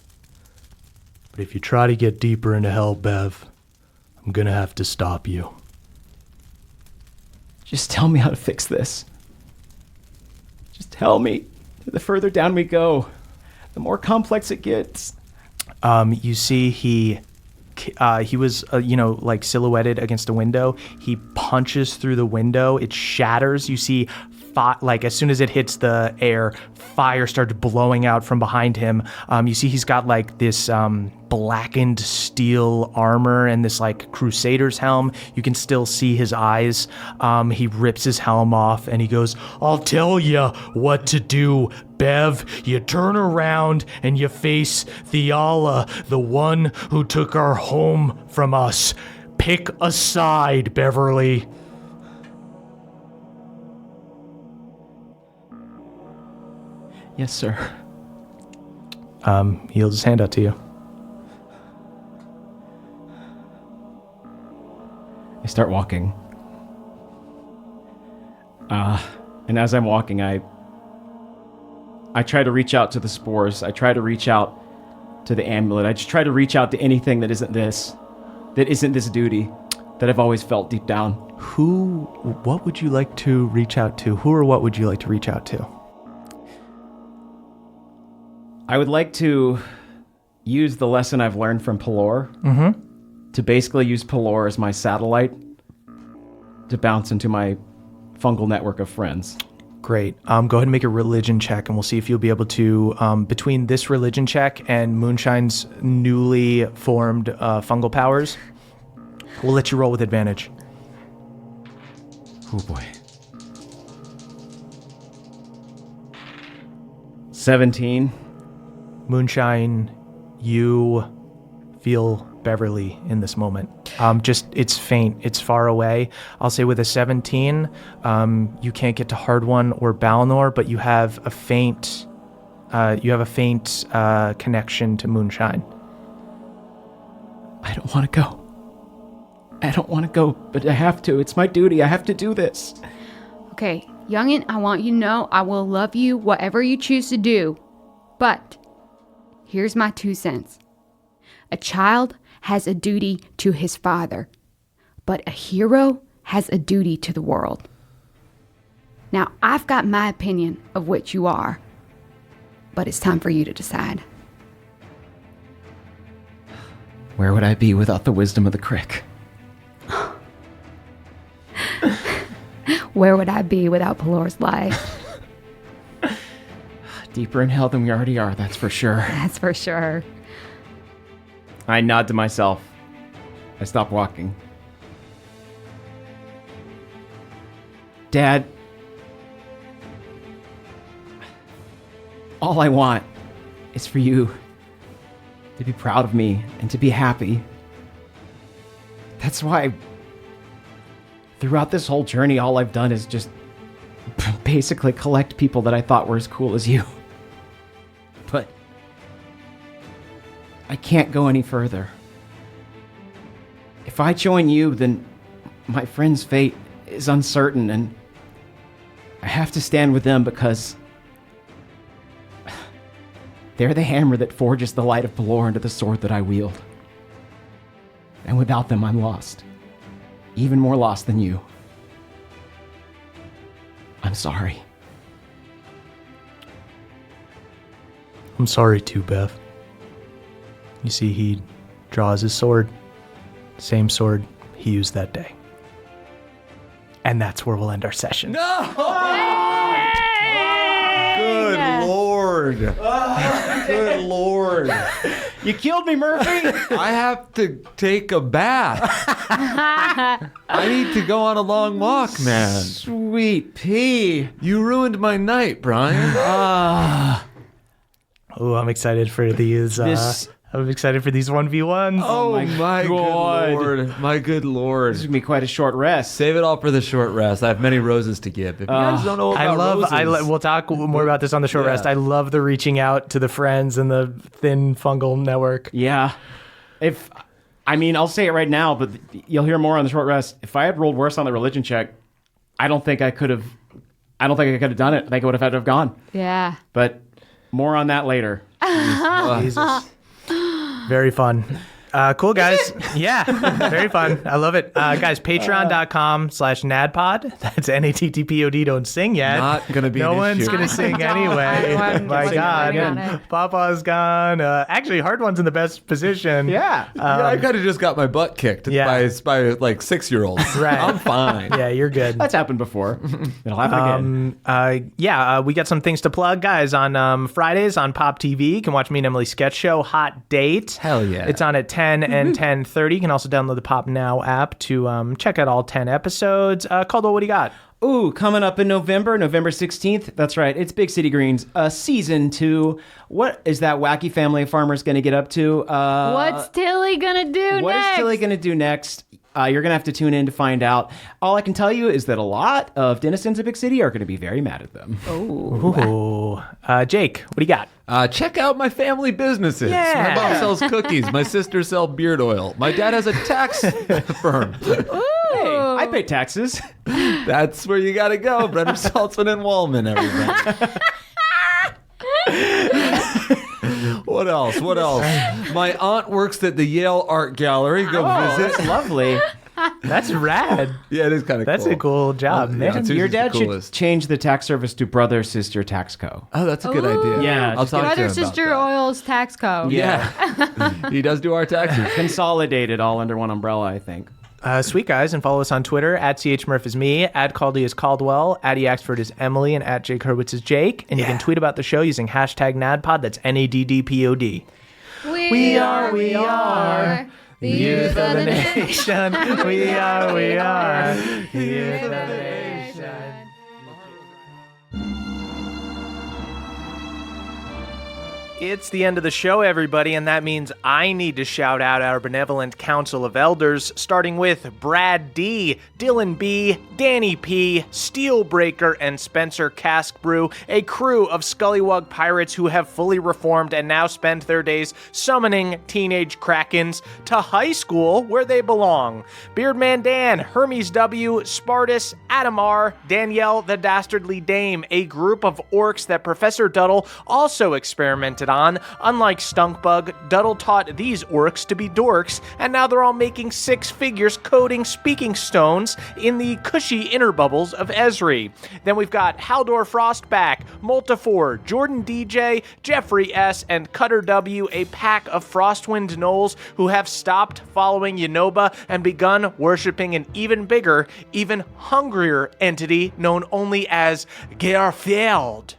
But if you try to get deeper into Hell, Bev, I'm gonna have to stop you. Just tell me how to fix this. Just tell me. The further down we go, the more complex it gets. You see he was, like silhouetted against a window. He punches through the window. It shatters. You see, as soon as it hits the air, fire starts blowing out from behind him. You see he's got like this blackened steel armor and this like crusader's helm. You can still see his eyes. He rips his helm off and he goes, "I'll tell you what to do, Bev. You turn around and you face Theala, the one who took our home from us. Pick a side, Beverly." Yes, sir. He holds his hand out to you. I start walking. And as I'm walking, I try to reach out to the spores. I try to reach out to the amulet. I just try to reach out to anything that isn't this duty that I've always felt deep down. What would you like to reach out to? Who or what would you like to reach out to? I would like to use the lesson I've learned from Pelor to basically use Pelor as my satellite to bounce into my fungal network of friends. Great. Go ahead and make a religion check, and we'll see if you'll be able to, between this religion check and Moonshine's newly formed fungal powers, we'll let you roll with advantage. Oh boy. 17. Moonshine, you feel Beverly in this moment. It's faint. It's far away. I'll say with a 17, you can't get to Hard One or Balnor, but you have a faint connection to Moonshine. I don't want to go. I don't want to go, but I have to. It's my duty. I have to do this. Okay, youngin', I want you to know I will love you whatever you choose to do. But here's my 2 cents. A child has a duty to his father, but a hero has a duty to the world. Now, I've got my opinion of what you are, but it's time for you to decide. Where would I be without the wisdom of the crick? Where would I be without Pelor's life? Deeper in hell than we already are, that's for sure. That's for sure. I nod to myself. I stop walking. Dad, all I want is for you to be proud of me and to be happy. That's why throughout this whole journey, all I've done is just basically collect people that I thought were as cool as you. But I can't go any further. If I join you, then my friend's fate is uncertain, and I have to stand with them because they're the hammer that forges the light of Pelor into the sword that I wield. And without them, I'm lost. Even more lost than you. I'm sorry. I'm sorry too, Bev. You see, he draws his sword. Same sword he used that day. And that's where we'll end our session. Good Lord. Good Lord. You killed me, Murphy! I have to take a bath. I need to go on a long walk, man. Sweet pea. You ruined my night, Brian. Oh, I'm excited for these. I'm excited for these 1v1s. Oh my God. good Lord. My good Lord. This is going to be quite a short rest. Save it all for the short rest. I have many roses to give. If you guys don't know about roses. We'll talk more about this on the short rest. I love the reaching out to the friends and the thin fungal network. Yeah. If I mean, I'll say it right now, but you'll hear more on the short rest. If I had rolled worse on the religion check, I don't think I could have done it. I think I would have had to have gone. Yeah. But more on that later. Jesus. Very fun. Cool, guys. Yeah, very fun. I love it. Guys, patreon.com/nadpod. That's NATTPOD. Don't sing yet. Not going to be No an one's issue. going to sing anyway. My God. Papa's gone. Actually, Hard One's in the best position. Yeah. I kind of just got my butt kicked by like 6-year-olds. Right. I'm fine. Yeah, you're good. That's happened before. It'll happen again. We got some things to plug, guys. On Fridays on Pop TV, you can watch me and Emily's sketch show, Hot Date. Hell yeah. It's on at 10 and 10:30. You can also download the Pop Now app to check out all 10 episodes. Caldwell, what do you got? Ooh, coming up in November 16th. That's right. It's Big City Greens, season 2. What is that wacky family of farmers going to get up to? What's Tilly gonna do next? What is Tilly going to do next? You're going to have to tune in to find out. All I can tell you is that a lot of denizens of Big City are going to be very mad at them. Ooh. Jake, what do you got? Check out my family businesses. Yeah. My mom sells cookies. My sister sells beard oil. My dad has a tax firm. Hey, I pay taxes. That's where you got to go. Brenner Saltzman and Wallman, everybody. What else? My aunt works at the Yale Art Gallery. Go visit. That's lovely. That's rad. Yeah, it is kind of cool. That's a cool job, man. Susie's Your the dad should coolest. change the tax service to Brother Sister Tax Co. Oh, that's a good idea. Yeah, I'll just talk to Brother him about Sister that. Oils Tax Co. Yeah. He does do our taxes. Consolidated all under one umbrella, I think. Sweet, guys, and follow us on Twitter. @CHMurph is me, @Caldy is Caldwell, @EAxford is Emily, and @Jake Hurwitz is Jake. And you can tweet about the show using #NADPOD. That's NADDPOD. We are the youth of the nation. We are the youth of the nation. It's the end of the show, everybody, and that means I need to shout out our benevolent council of elders, starting with Brad D, Dylan B, Danny P, Steelbreaker, and Spencer Caskbrew, a crew of Scullywug pirates who have fully reformed and now spend their days summoning teenage krakens to high school where they belong. Beardman Dan, Hermes W, Spartus, Adam R, Danielle the Dastardly Dame, a group of orcs that Professor Duddle also experimented on. Unlike Stunkbug, Duddle taught these orcs to be dorks, and now they're all making 6 figures coding speaking stones in the cushy inner bubbles of Esri. Then we've got Haldor Frostback, Multifor, Jordan DJ, Jeffrey S, and Cutter W, a pack of Frostwind gnolls who have stopped following Yanoba and begun worshipping an even bigger, even hungrier entity known only as Gearfield.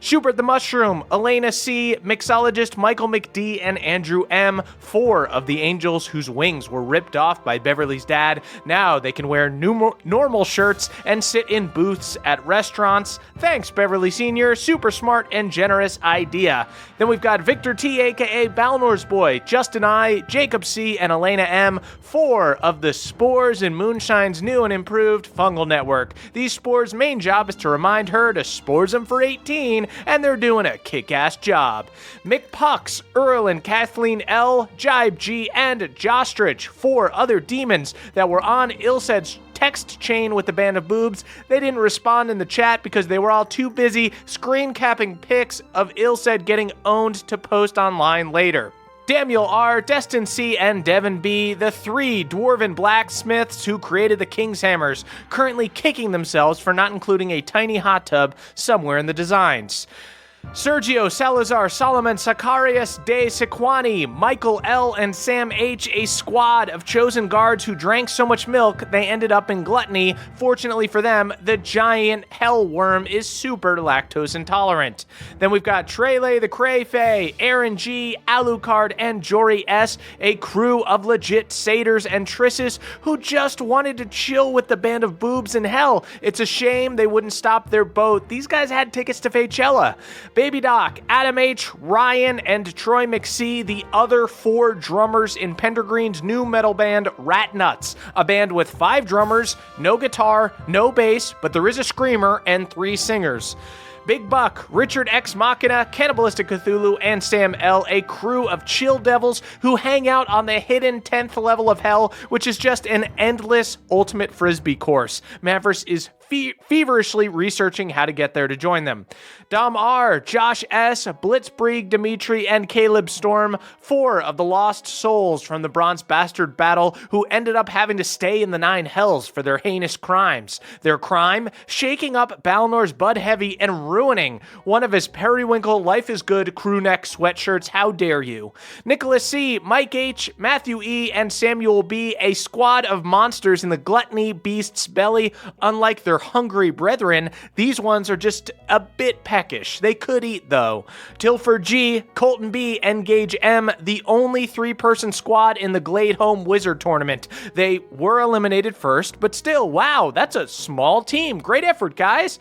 Schubert the Mushroom, Elena C., mixologist Michael McD., and Andrew M., 4 of the angels whose wings were ripped off by Beverly's dad. Now they can wear normal shirts and sit in booths at restaurants. Thanks, Beverly Sr., super smart and generous idea. Then we've got Victor T., a.k.a. Balnor's Boy, Justin I., Jacob C., and Elena M., 4 of the Spores in Moonshine's new and improved fungal network. These Spores' main job is to remind her to spores them for 18, and they're doing a kick-ass job. Mick Pucks, Earl and Kathleen L., Jibe G., and Jostrich, 4 other demons that were on Ilsed's text chain with the band of boobs. They didn't respond in the chat because they were all too busy screen capping pics of Ilsed getting owned to post online later. Daniel R., Destin C., and Devin B., the 3 dwarven blacksmiths who created the King's Hammers, currently kicking themselves for not including a tiny hot tub somewhere in the designs. Sergio Salazar, Solomon Sacarius de Sequani, Michael L., and Sam H., a squad of chosen guards who drank so much milk they ended up in gluttony. Fortunately for them, the giant hell worm is super lactose intolerant. Then we've got Trele the Crayfay, Aaron G., Alucard, and Jory S., a crew of legit satyrs and trisses who just wanted to chill with the band of boobs in hell. It's a shame they wouldn't stop their boat. These guys had tickets to Faychella. Baby Doc, Adam H., Ryan, and Troy McSee, the other 4 drummers in Pendergreen's new metal band Rat Nuts, a band with 5 drummers, no guitar, no bass, but there is a screamer and 3 singers. Big Buck, Richard X Machina, Cannibalistic Cthulhu, and Sam L., a crew of chill devils who hang out on the hidden 10th level of hell, which is just an endless ultimate frisbee course. Mavris is feverishly researching how to get there to join them. Dom R., Josh S., Blitzkrieg, Dimitri, and Caleb Storm, 4 of the lost souls from the Bronze Bastard battle who ended up having to stay in the 9 hells for their heinous crimes. Their crime? Shaking up Balnor's Bud Heavy and ruining one of his Periwinkle Life is Good crew neck sweatshirts. How dare you? Nicholas C., Mike H., Matthew E., and Samuel B., a squad of monsters in the gluttony beast's belly. Unlike their hungry brethren, these ones are just a bit peckish. They could eat, though. Tilford G., Colton B., and Gage M., the only 3-person squad in the Glade Home Wizard Tournament. They were eliminated first, but still, wow, that's a small team. Great effort, guys.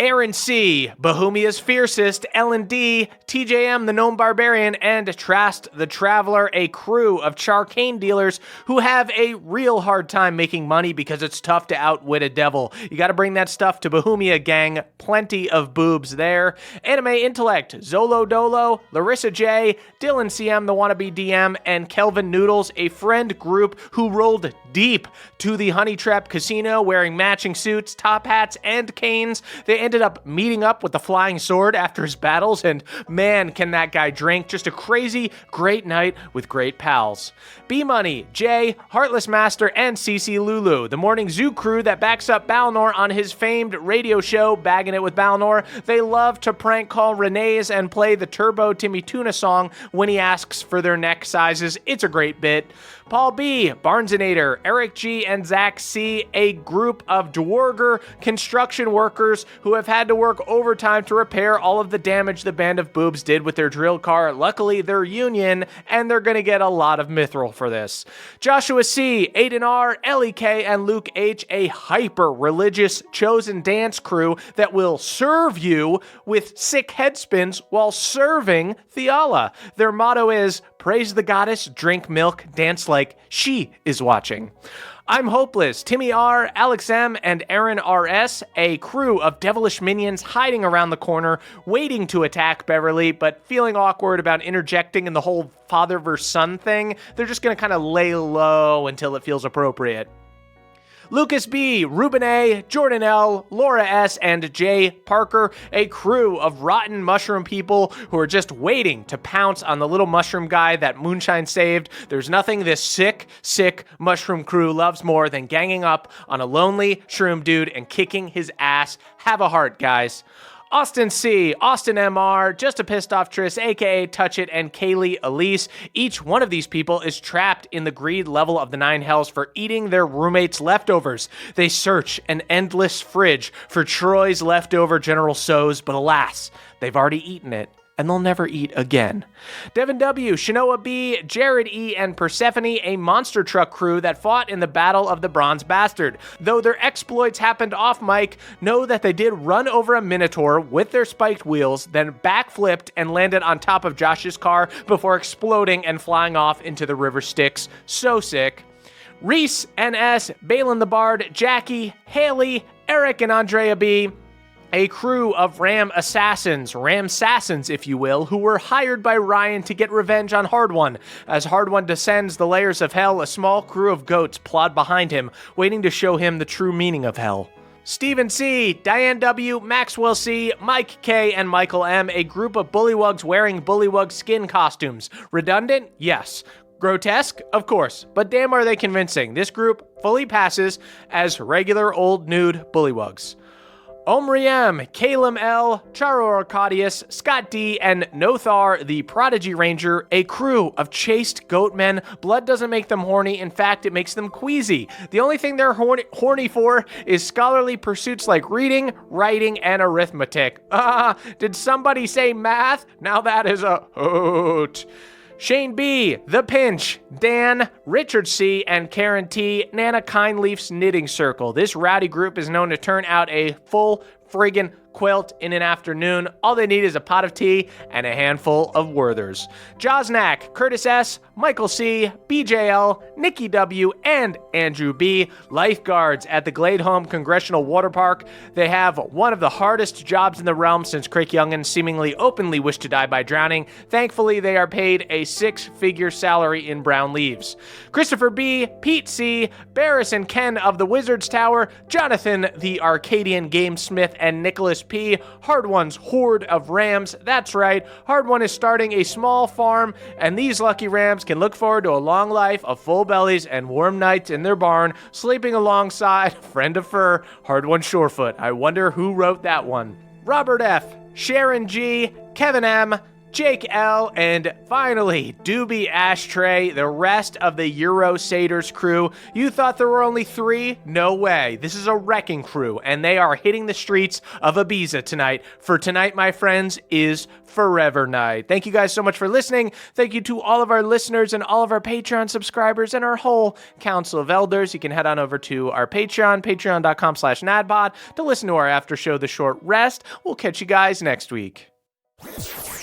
Aaron C., Bohemia's Fiercest, Ellen D., TJM the Gnome Barbarian, and Trast the Traveler, a crew of Charcane dealers who have a real hard time making money because it's tough to outwit a devil. You gotta bring that stuff to Bohemia, gang. Plenty of boobs there. Anime Intellect, Zolo Dolo, Larissa J., Dylan CM the Wannabe DM, and Kelvin Noodles, a friend group who rolled deep to the Honey Trap Casino wearing matching suits, top hats, and canes. They ended up meeting up with the Flying Sword after his battles, and man, can that guy drink. Just a crazy, great night with great pals. B-Money, Jay, Heartless Master, and CC Lulu, the morning zoo crew that backs up Balnor on his famed radio show, Bagging It with Balnor. They love to prank call Renee's and play the Turbo Timmy Tuna song when he asks for their neck sizes. It's a great bit. Paul B., Barnesinator, Eric G., and Zach C., a group of Dwarger construction workers who have had to work overtime to repair all of the damage the Band of Boobs did with their drill car. Luckily, they're union, and they're going to get a lot of mithril for this. Joshua C., Aiden R., Ellie K., and Luke H., a hyper-religious chosen dance crew that will serve you with sick headspins while serving Theala. Their motto is, praise the goddess, drink milk, dance like she is watching. I'm Hopeless, Timmy R., Alex M., and Aaron R.S., a crew of devilish minions hiding around the corner, waiting to attack Beverly, but feeling awkward about interjecting in the whole father versus son thing. They're just going to kind of lay low until it feels appropriate. Lucas B., Ruben A., Jordan L., Laura S., and Jay Parker, a crew of rotten mushroom people who are just waiting to pounce on the little mushroom guy that Moonshine saved. There's nothing this sick mushroom crew loves more than ganging up on a lonely shroom dude and kicking his ass. Have a heart, guys. Austin C., Austin MR, Just a Pissed Off Triss, aka Touch It, and Kaylee Elise. Each one of these people is trapped in the greed level of the 9 hells for eating their roommates' leftovers. They search an endless fridge for Troy's leftover General So's, but alas, they've already eaten it, and they'll never eat again. Devin W., Shanoa B., Jared E., and Persephone, a monster truck crew that fought in the Battle of the Bronze Bastard. Though their exploits happened off mic, know that they did run over a Minotaur with their spiked wheels, then backflipped and landed on top of Josh's car before exploding and flying off into the river Styx. So sick. Reese, NS, Balin the Bard, Jackie, Haley, Eric, and Andrea B., a crew of Ramsassins, if you will, who were hired by Ryan to get revenge on Hard One. As Hard One descends the layers of hell, a small crew of goats plod behind him, waiting to show him the true meaning of hell. Stephen C., Diane W., Maxwell C., Mike K., and Michael M., a group of bullywugs wearing bullywug skin costumes. Redundant? Yes. Grotesque? Of course. But damn are they convincing. This group fully passes as regular old nude bullywugs. Omri M., Calum L., Charo Arcadius, Scott D., and Nothar, the Prodigy Ranger, a crew of chaste goatmen. Blood doesn't make them horny. In fact, it makes them queasy. The only thing they're horny for is scholarly pursuits like reading, writing, and arithmetic. Did somebody say math? Now that is a hoot. Shane B., The Pinch, Dan, Richard C., and Karen T., Nana Kindleaf's Knitting Circle. This rowdy group is known to turn out a full friggin' quilt in an afternoon. All they need is a pot of tea and a handful of Werthers. Josnak, Curtis S., Michael C., BJL, Nikki W., and Andrew B., lifeguards at the Glade Home Congressional Water Park. They have one of the hardest jobs in the realm since Crick Youngin seemingly openly wished to die by drowning. Thankfully, they are paid a 6-figure salary in brown leaves. Christopher B., Pete C., Barris and Ken of the Wizard's Tower, Jonathan the Arcadian Gamesmith, and Nicholas P., Hard One's horde of rams. That's right, Hard One is starting a small farm, and these lucky rams can look forward to a long life of full bellies and warm nights in their barn, sleeping alongside friend of fur, Hard One Shorefoot. I wonder who wrote that one. Robert F., Sharon G., Kevin M., Jake L., and finally, Doobie Ashtray, the rest of the Euro Satyrs crew. You thought there were only 3? No way. This is a wrecking crew, and they are hitting the streets of Ibiza tonight. For tonight, my friends, is Forever Night. Thank you guys so much for listening. Thank you to all of our listeners and all of our Patreon subscribers and our whole Council of Elders. You can head on over to our Patreon, patreon.com/nadpod, to listen to our after show, The Short Rest. We'll catch you guys next week.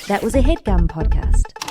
That was a HeadGum podcast.